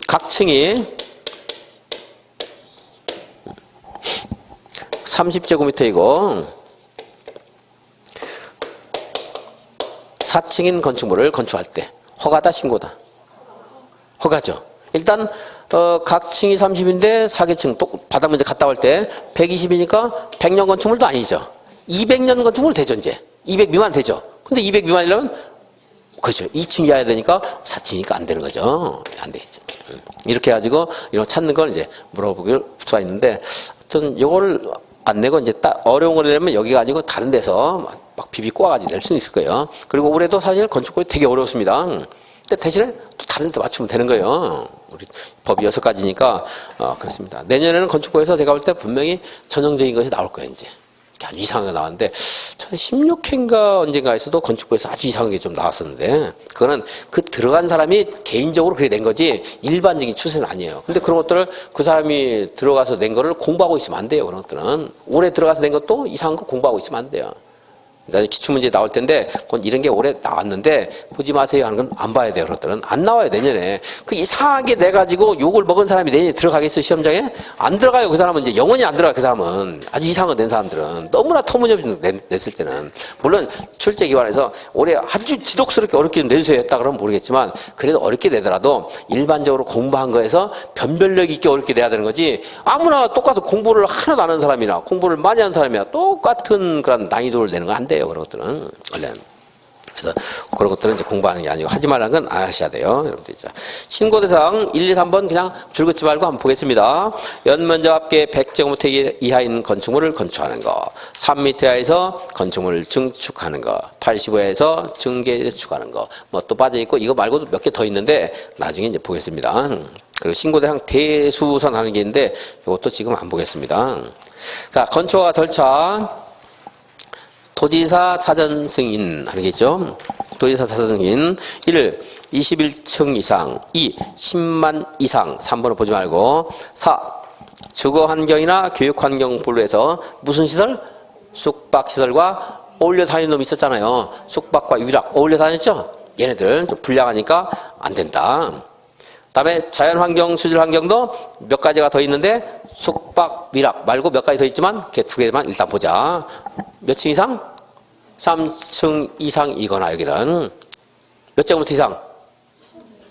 각 층이 30제곱미터이고 4층인 건축물을 건축할 때 허가다 신고다? 허가죠. 일단 각 층이 30인데 4개층 바닥 면적 갔다 올 때 120이니까 100년 건축물도 아니죠. 200년 건축물 되죠. 이제 200 미만 되죠. 근데 200 미만이려면 그렇죠. 2층 이하야 되니까 4층이니까 안 되는 거죠. 안 되겠죠. 이렇게 해가지고 이런 거 찾는 걸 이제 물어볼 수가 있는데 전 요거를 안 내고 이제 딱 어려운 걸 내면 여기가 아니고 다른 데서 막 비비 꼬아가지고 낼 수는 있을 거예요. 그리고 올해도 사실 건축법이 되게 어려웠습니다. 근데 대신에 또 다른 데 맞추면 되는 거예요. 우리 법이 6가지니까 그렇습니다. 내년에는 건축법에서 제가 볼 때 분명히 전형적인 것이 나올 거예요. 이제 아주 이상한 게 나왔는데 16회인가 언젠가에서도 건축법에서 아주 이상한 게 좀 나왔었는데 그거는 그 들어간 사람이 개인적으로 그렇게 낸 거지 일반적인 추세는 아니에요. 근데 그런 것들을 그 사람이 들어가서 낸 거를 공부하고 있으면 안 돼요. 그런 것들은 올해 들어가서 낸 것도 이상한 거 공부하고 있으면 안 돼요. 기출문제 나올 텐데 그건 이런 게 올해 나왔는데 보지 마세요 하는 건 안 봐야 돼요. 그것들은 안 나와요. 내년에 그 이상하게 내가지고 욕을 먹은 사람이 내년에 들어가겠어요? 시험장에? 안 들어가요. 그 사람은 이제 영원히 안 들어가. 그 사람은 아주 이상한 거 낸 사람들은 너무나 터무니없이 냈을 때는 물론 출제기관에서 올해 아주 지독스럽게 어렵게 내주세요 했다 그러면 모르겠지만 그래도 어렵게 내더라도 일반적으로 공부한 거에서 변별력 있게 어렵게 내야 되는 거지 아무나 똑같은 공부를 하나도 안 하는 사람이나 공부를 많이 하는 사람이나 똑같은 그런 난이도를 내는 건 안 돼요. 그런 것들은 원래. 그래서 그런 것들은 이제 공부하는 게 아니고 하지 말라는 건 안 하셔야 돼요. 여러분들 자, 신고 대상 1, 2, 3번 그냥 줄긋지 말고 한번 보겠습니다. 연면적 합계 100제곱미터 이하인 건축물을 건축하는 거, 3m 이하에서 건축물을 증축하는 거, 85에서 증개축하는 거, 뭐 또 빠져 있고 이거 말고도 몇 개 더 있는데 나중에 이제 보겠습니다. 그리고 신고 대상 대수선 하는 게 있는데 이것도 지금 안 보겠습니다. 자, 건축허가 절차. 도지사 사전 승인 하는 게 있죠. 도지사 사전 승인 1. 21층 이상 2. 10만 이상 3번을 보지 말고 4. 주거환경이나 교육환경 분류에서 무슨 시설? 숙박시설과 어울려 다니는 놈이 있었잖아요. 숙박과 유락 어울려 다녔죠? 얘네들 좀 불량하니까 안 된다. 다음에 자연환경, 수질환경도 몇 가지가 더 있는데 숙박, 미락 말고 몇 가지 더 있지만 걔 2개만 일단 보자. 몇 층 이상? 3층 이상이거나 여기는 몇 제곱미터 이상?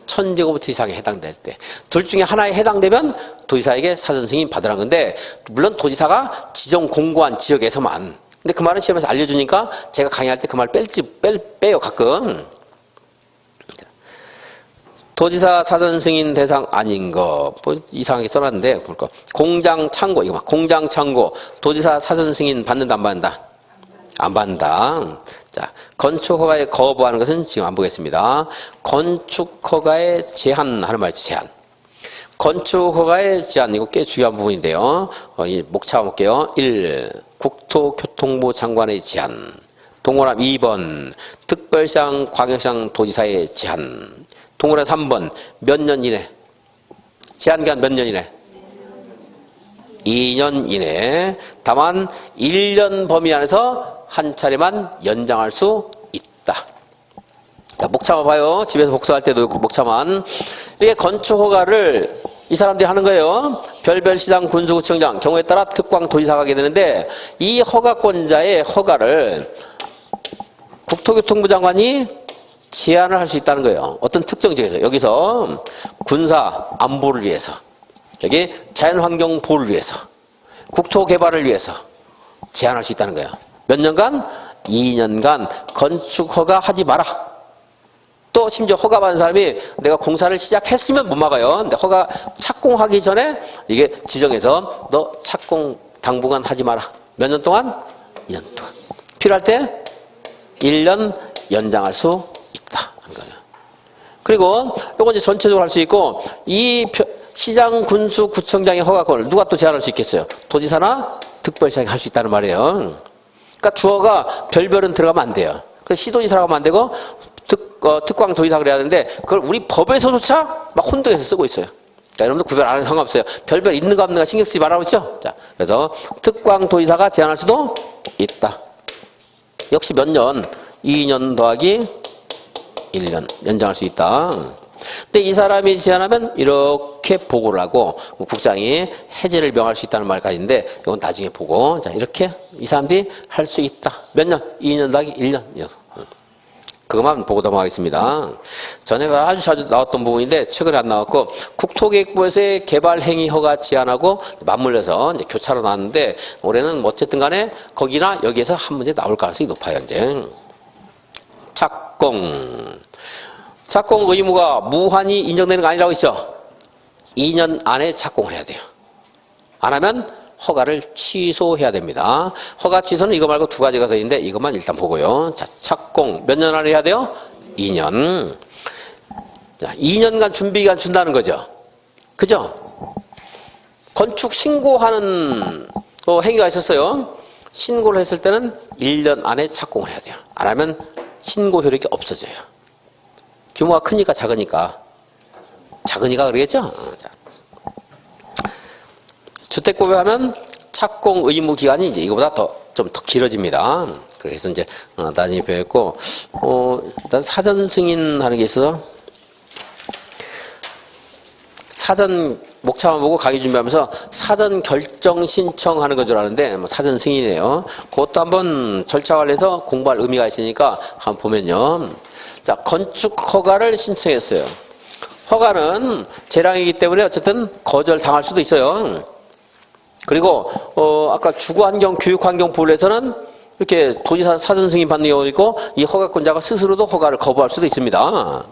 1000제곱미터 이상에 해당될 때. 둘 중에 하나에 해당되면 도지사에게 사전 승인 받으라는 건데 물론 도지사가 지정 공고한 지역에서만. 근데 그 말은 시험에서 알려주니까 제가 강의할 때 그 말 빼요 가끔. 도지사 사전 승인 대상 아닌 거, 뭐 이상하게 써놨는데, 공장 창고, 이거 봐. 공장 창고, 도지사 사전 승인 받는다, 안 받는다? 안 받는다. 자, 건축허가에 거부하는 것은 지금 안 보겠습니다. 건축허가에 제한하는 말이지, 제한. 건축허가의 제한, 이거 꽤 중요한 부분인데요. 목 잡아볼게요. 1. 국토교통부 장관의 제한. 동그라미 2번. 특별시장, 광역시장 도지사의 제한. 동그라미 3번. 몇 년 이내? 제한기간 몇 년 이내? 2년 이내. 다만 1년 범위 안에서 한 차례만 연장할 수 있다. 자, 목차만 봐요. 집에서 복사할 때도 목차만. 이게 건축허가를 이 사람들이 하는 거예요. 별별 시장, 군수구청장 경우에 따라 특광 도지사가 하게 되는데 이 허가권자의 허가를 국토교통부 장관이 제한을 할 수 있다는 거예요. 어떤 특정 지역에서. 여기서 군사 안보를 위해서, 여기 자연환경 보호를 위해서, 국토개발을 위해서 제한할 수 있다는 거예요. 몇 년간? 2년간 건축허가 하지 마라. 또 심지어 허가 받은 사람이 내가 공사를 시작했으면 못 막아요. 근데 허가 착공하기 전에 이게 지정해서 너 착공 당분간 하지 마라. 몇 년 동안? 2년 동안. 필요할 때 1년 연장할 수 있다. 하는 거예요. 그리고 요건 이제 전체적으로 할 수 있고 이 시장, 군수, 구청장의 허가권을 누가 또 제한할 수 있겠어요? 도지사나 특별시장이 할 수 있다는 말이에요. 그러니까 주어가 별별은 들어가면 안 돼요. 그 시도지사라고 하면 안 되고 특광 도지사 그래야 되는데 그걸 우리 법에서조차 막 혼동해서 쓰고 있어요. 자, 여러분들 구별 안 하면 상관없어요. 별별 있는가 없는가 신경 쓰지 말라고 했죠? 자, 그래서 특광 도지사가 제한할 수도 있다. 역시 몇 년? 2년 더하기 1년 연장할 수 있다. 근데 이 사람이 제안하면 이렇게 보고를 하고 국장이 해제를 명할 수 있다는 말까지인데 이건 나중에 보고 자 이렇게 이 사람들이 할 수 있다. 몇 년? 2년 더하기 1년. 그것만 보고 넘어가겠습니다. 전에 아주 자주 나왔던 부분인데 최근에 안 나왔고 국토계획부에서의 개발행위 허가 제한하고 맞물려서 이제 교차로 나왔는데 올해는 뭐 어쨌든 간에 거기나 여기에서 한 문제 나올 가능성이 높아요. 이제 착공 의무가 무한히 인정되는 거 아니라고 했죠. 2년 안에 착공을 해야 돼요. 안 하면 허가를 취소해야 됩니다. 허가 취소는 이거 말고 두 가지가 더 있는데 이것만 일단 보고요. 자, 착공 몇 년 안에 해야 돼요? 2년. 자, 2년간 준비기간 준다는 거죠. 그죠? 건축 신고하는 행위가 있었어요. 신고를 했을 때는 1년 안에 착공을 해야 돼요. 안 하면 신고 효력이 없어져요. 규모가 크니까 작으니까 그러겠죠? 자. 주택법에 하면 착공 의무 기간이 이제 이거보다 좀 더 길어집니다. 그래서 이제 나중에 배웠고 일단 사전 승인하는 게 있어서 사전 목차만 보고 강의 준비하면서 사전 결정 신청하는 건 줄 아는데 사전 승인이에요. 그것도 한번 절차 관련해서 공부할 의미가 있으니까 한번 보면요. 자, 건축 허가를 신청했어요. 허가는 재량이기 때문에 어쨌든 거절당할 수도 있어요. 그리고 아까 주거환경, 교육환경부에서는 이렇게 도지사 사전 승인 받는 경우도 있고 이 허가권자가 스스로도 허가를 거부할 수도 있습니다.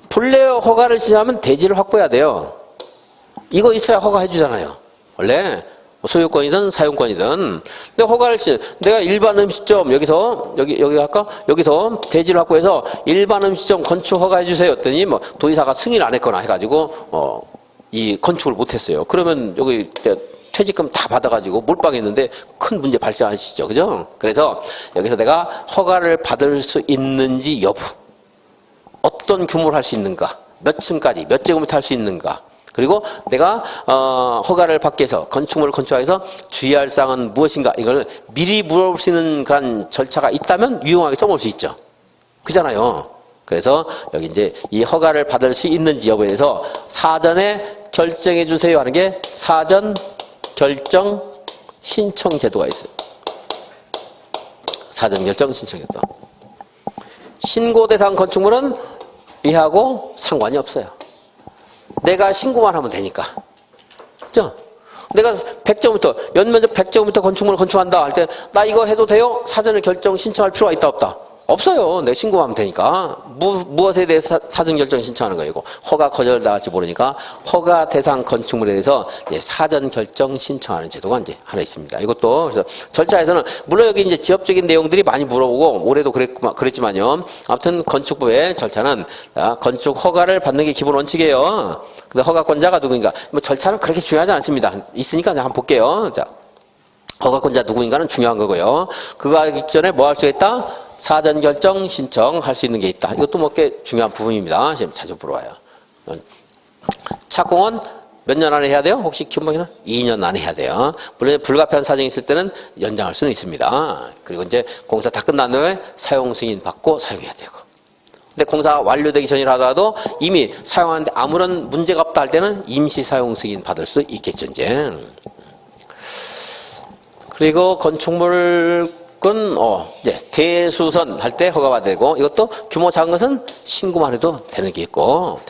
본래 허가를 지하면 대지를 확보해야 돼요. 이거 있어야 허가해 주잖아요. 원래 소유권이든 사용권이든. 근데 허가를 내가 일반 음식점 여기서 여기서 대지를 확보해서 일반 음식점 건축 허가해 주세요. 했더니 뭐 도지사가 승인 안 했거나 해가지고 이 건축을 못 했어요. 그러면 여기 퇴직금 다 받아가지고 몰빵했는데 큰 문제 발생하시죠. 그죠? 그래서 여기서 내가 허가를 받을 수 있는지 여부, 어떤 규모를 할 수 있는가, 몇 층까지, 몇 제곱미터 할 수 있는가, 그리고 내가 허가를 받기 위해서 건축물을 건축하기 위해서 주의할 사항은 무엇인가, 이걸 미리 물어볼 수 있는 그런 절차가 있다면 유용하게 써볼 수 있죠. 그잖아요. 그래서 여기 이제 이 허가를 받을 수 있는지 여부에 대해서 사전에 결정해 주세요 하는 게 사전 결정 신청 제도가 있어요. 사전 결정 신청 제도. 신고 대상 건축물은 이하고 상관이 없어요. 내가 신고만 하면 되니까. 그죠? 내가 100제곱미터, 연면적 100제곱미터 건축물을 건축한다 할 때, 나 이거 해도 돼요? 사전에 결정 신청할 필요가 있다, 없다? 없어요. 내가 신고하면 되니까. 무엇에 대해서 사전 결정 신청하는 거이고, 허가 거절당할지 모르니까, 허가 대상 건축물에 대해서 사전 결정 신청하는 제도가 이제 하나 있습니다. 이것도, 그래서 절차에서는, 물론 여기 이제 지역적인 내용들이 많이 물어보고, 올해도 그랬지만요. 아무튼 건축법의 절차는, 건축 허가를 받는 게 기본 원칙이에요. 근데 허가권자가 누구인가? 뭐 절차는 그렇게 중요하지 않습니다. 있으니까 한번 볼게요. 자, 허가권자 누구인가는 중요한 거고요. 그거 하기 전에 뭐 할 수 있다? 사전 결정 신청할 수 있는 게 있다. 이것도 뭐 꽤 중요한 부분입니다. 지금 자주 물어봐요. 착공은 몇 년 안에 해야 돼요? 혹시 기본적으로 2년 안에 해야 돼요. 물론 불가피한 사정이 있을 때는 연장할 수는 있습니다. 그리고 이제 공사 다 끝난 다음에 사용 승인 받고 사용해야 되고. 근데 공사 완료되기 전이라 하더라도 이미 사용하는데 아무런 문제가 없다 할 때는 임시 사용 승인 받을 수 있겠죠, 이제. 그리고 건축물 이제 대수선 할 때 허가가 되고, 이것도 규모 작은 것은 신고만 해도 되는 게 있고,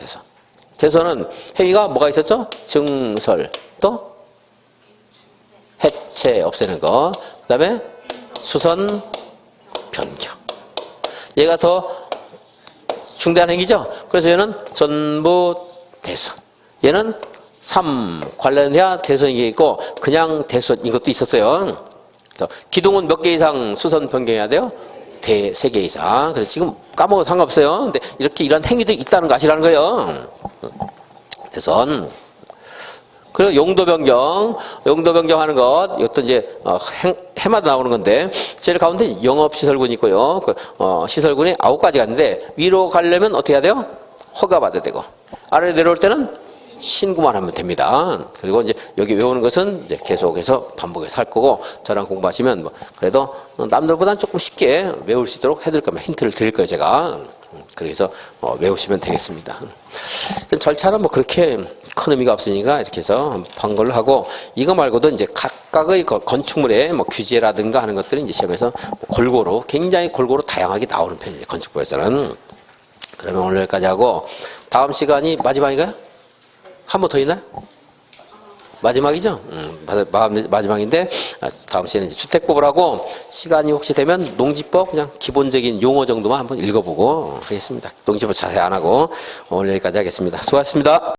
대수선은 행위가 뭐가 있었죠? 증설, 또 해체 없애는 거, 그 다음에 수선 변경. 얘가 더 중대한 행위죠? 그래서 얘는 전부 대수선. 얘는 3 관련해야 대수선이 있고, 그냥 대수선 이것도 있었어요. 기둥은 몇 개 이상 수선 변경해야 돼요? 3개 이상. 그래서 지금 까먹어도 상관없어요. 근데 이렇게 이런 행위들이 있다는 거 아시라는 거예요. 대선. 그리고 용도 변경하는 것, 이것도 이제 해마다 나오는 건데 제일 가운데 영업시설군이 있고요. 시설군이 9가지가 있는데 위로 가려면 어떻게 해야 돼요? 허가받아야 되고 아래로 내려올 때는 신고만 하면 됩니다. 그리고 이제 여기 외우는 것은 이제 계속해서 반복해서 할 거고 저랑 공부하시면 뭐 그래도 남들보다는 조금 쉽게 외울 수 있도록 해드릴 겁니다. 힌트를 드릴 거예요, 제가. 그래서 외우시면 되겠습니다. 절차는 뭐 그렇게 큰 의미가 없으니까 이렇게 해서 한 걸로 하고 이거 말고도 이제 각각의 건축물의 뭐 규제라든가 하는 것들이 이제 시험에서 굉장히 골고루 다양하게 나오는 편이에요, 건축부에서는. 그러면 오늘 여기까지 하고 다음 시간이 마지막인가요? 한 번 더 있나요? 마지막이죠? 마지막인데 다음 시간에 이제 주택법을 하고 시간이 혹시 되면 농지법 그냥 기본적인 용어 정도만 한번 읽어보고 하겠습니다. 농지법 자세히 안 하고 오늘 여기까지 하겠습니다. 수고하셨습니다.